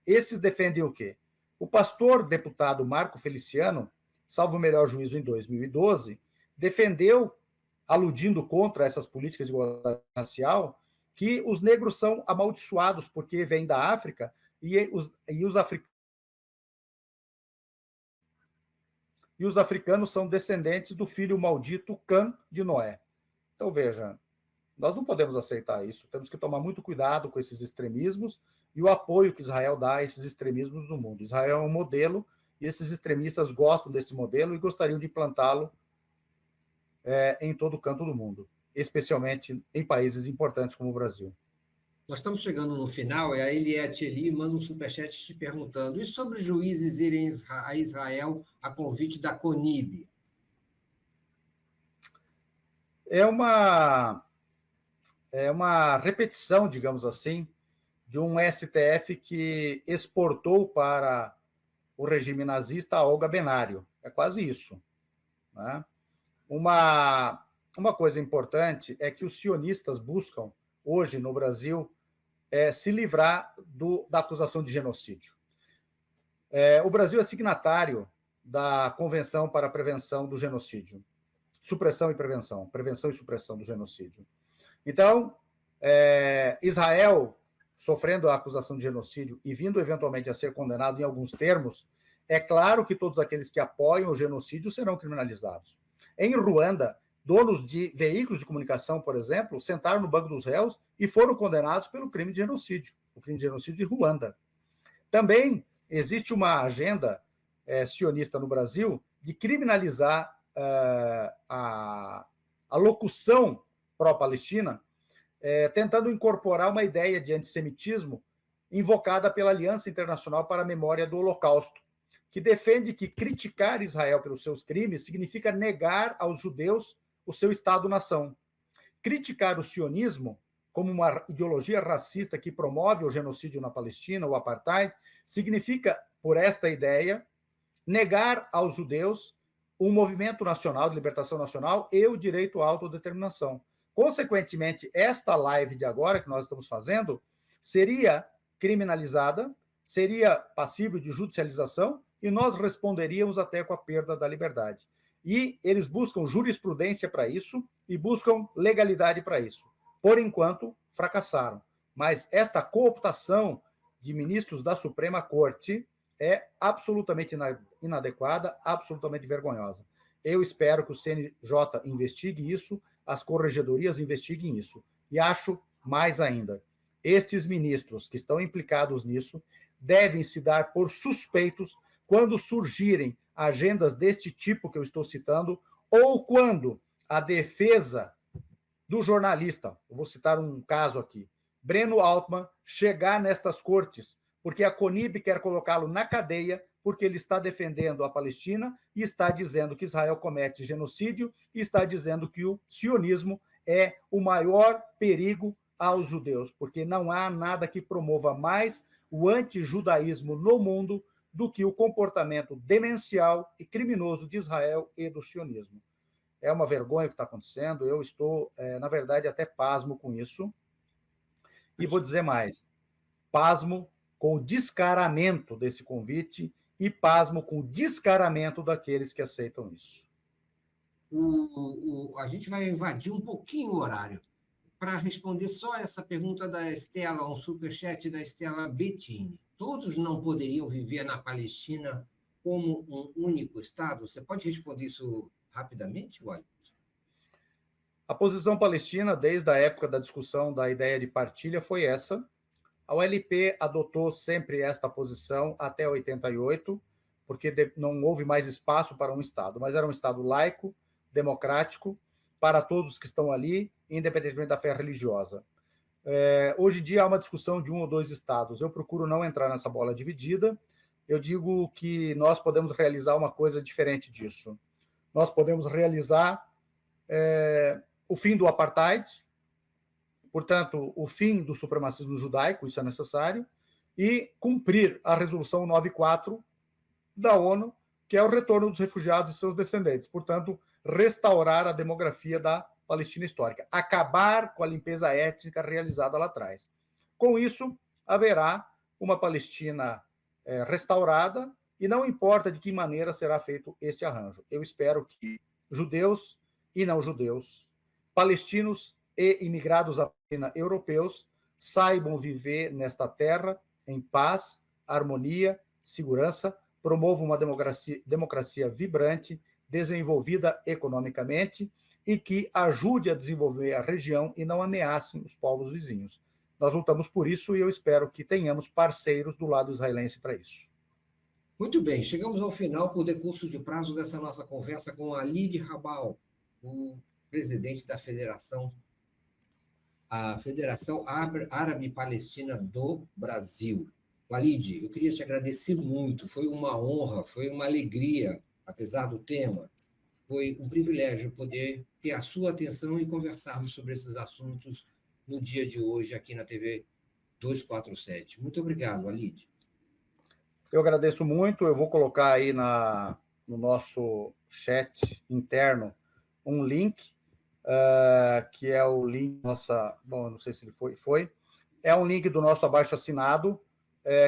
Esses defendem o quê? O pastor deputado Marco Feliciano, salvo o melhor juízo em 2012, defendeu, aludindo contra essas políticas de igualdade racial, que os negros são amaldiçoados porque vêm da África e os africanos são descendentes do filho maldito Cã de Noé. Então, veja, nós não podemos aceitar isso. Temos que tomar muito cuidado com esses extremismos e o apoio que Israel dá a esses extremismos no mundo. Israel é um modelo e esses extremistas gostam desse modelo e gostariam de implantá-lo em todo canto do mundo, especialmente em países importantes como o Brasil. Nós estamos chegando no final, e a Eliette Eli manda um superchat te perguntando: e sobre os juízes irem a Israel a convite da CONIB? É uma repetição, digamos assim, de um STF que exportou para o regime nazista a Olga Benário. É quase isso. Né? Uma coisa importante é que os sionistas buscam, hoje no Brasil, se livrar da acusação de genocídio. O Brasil é signatário da Convenção para a Prevenção do Genocídio. Supressão e prevenção e supressão do genocídio. Então, Israel, sofrendo a acusação de genocídio e vindo eventualmente a ser condenado em alguns termos, é claro que todos aqueles que apoiam o genocídio serão criminalizados. Em Ruanda, donos de veículos de comunicação, por exemplo, sentaram no banco dos réus e foram condenados pelo crime de genocídio, o crime de genocídio de Ruanda. Também existe uma agenda sionista no Brasil de criminalizar a locução pró-Palestina, tentando incorporar uma ideia de antissemitismo invocada pela Aliança Internacional para a Memória do Holocausto, que defende que criticar Israel pelos seus crimes significa negar aos judeus o seu Estado-nação. Criticar o sionismo como uma ideologia racista que promove o genocídio na Palestina, o apartheid, significa, por esta ideia, negar aos judeus o movimento nacional de libertação nacional e o direito à autodeterminação. Consequentemente, esta live de agora que nós estamos fazendo seria criminalizada, seria passível de judicialização e nós responderíamos até com a perda da liberdade. E eles buscam jurisprudência para isso e buscam legalidade para isso. Por enquanto, fracassaram. Mas esta cooptação de ministros da Suprema Corte é absolutamente inadequada, absolutamente vergonhosa. Eu espero que o CNJ investigue isso, as corregedorias investiguem isso. E acho mais ainda, estes ministros que estão implicados nisso devem se dar por suspeitos quando surgirem agendas deste tipo que eu estou citando, ou quando a defesa do jornalista, eu vou citar um caso aqui, Breno Altman, chegar nestas cortes, porque a CONIB quer colocá-lo na cadeia, porque ele está defendendo a Palestina e está dizendo que Israel comete genocídio e está dizendo que o sionismo é o maior perigo aos judeus, porque não há nada que promova mais o antijudaísmo no mundo do que o comportamento demencial e criminoso de Israel e do sionismo. É uma vergonha o que está acontecendo, eu estou, na verdade, até pasmo com isso. E vou dizer mais, pasmo com o descaramento desse convite e pasmo com o descaramento daqueles que aceitam isso. A gente vai invadir um pouquinho o horário para responder só essa pergunta da Estela, um superchat da Estela Bettini. Todos não poderiam viver na Palestina como um único Estado? Você pode responder isso rapidamente, Wellington? A posição palestina, desde a época da discussão da ideia de partilha, foi essa. A OLP adotou sempre esta posição até 88, porque não houve mais espaço para um Estado, mas era um Estado laico, democrático, para todos os que estão ali, independentemente da fé religiosa. Hoje em dia há uma discussão de um ou dois Estados. Eu procuro não entrar nessa bola dividida. Eu digo que nós podemos realizar uma coisa diferente disso. Nós podemos realizar o fim do apartheid, portanto, o fim do supremacismo judaico, isso é necessário, e cumprir a Resolução 94 da ONU, que é o retorno dos refugiados e seus descendentes. Portanto, restaurar a demografia da Palestina histórica, acabar com a limpeza étnica realizada lá atrás. Com isso, haverá uma Palestina restaurada, e não importa de que maneira será feito este arranjo. Eu espero que judeus e não judeus, palestinos e imigrados à Palestina europeus saibam viver nesta terra em paz, harmonia, segurança, promovam uma democracia vibrante, desenvolvida economicamente e que ajude a desenvolver a região e não ameacem os povos vizinhos. Nós lutamos por isso e eu espero que tenhamos parceiros do lado israelense para isso. Muito bem, chegamos ao final, por decurso de prazo, dessa nossa conversa com Walid Rabal, o presidente da Federação Árabe-Palestina do Brasil. Walid, eu queria te agradecer muito, foi uma honra, foi uma alegria, apesar do tema. Foi um privilégio poder ter a sua atenção e conversarmos sobre esses assuntos no dia de hoje aqui na TV 247. Muito obrigado, Walid. Eu agradeço muito, eu vou colocar aí no nosso chat interno um link, que é o link bom, não sei se ele foi, é um link do nosso abaixo-assinado,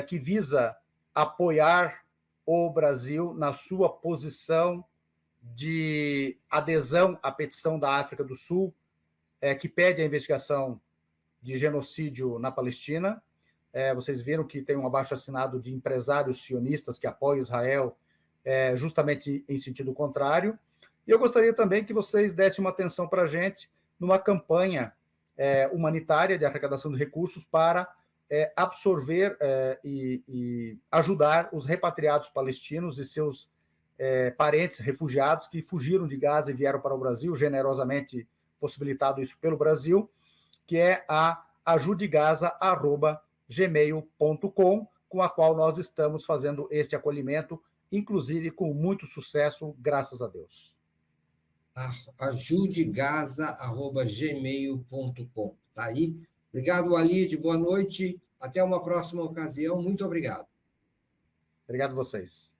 que visa apoiar o Brasil na sua posição de adesão à petição da África do Sul, que pede a investigação de genocídio na Palestina. Vocês viram que tem um abaixo-assinado de empresários sionistas que apoiam Israel, justamente em sentido contrário. E eu gostaria também que vocês dessem uma atenção para a gente numa campanha humanitária de arrecadação de recursos para absorver e ajudar os repatriados palestinos e seus parentes refugiados que fugiram de Gaza e vieram para o Brasil, generosamente possibilitado isso pelo Brasil, que é a ajudegaza@gmail.com, com a qual nós estamos fazendo este acolhimento, inclusive com muito sucesso, graças a Deus. ajudegaza@gmail.com. Tá aí? Obrigado, Walid. Boa noite. Até uma próxima ocasião. Muito obrigado. Obrigado a vocês.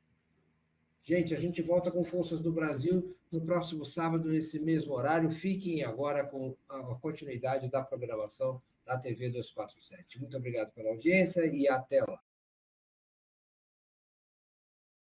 Gente, a gente volta com Forças do Brasil no próximo sábado, nesse mesmo horário. Fiquem agora com a continuidade da programação da TV 247. Muito obrigado pela audiência e até lá.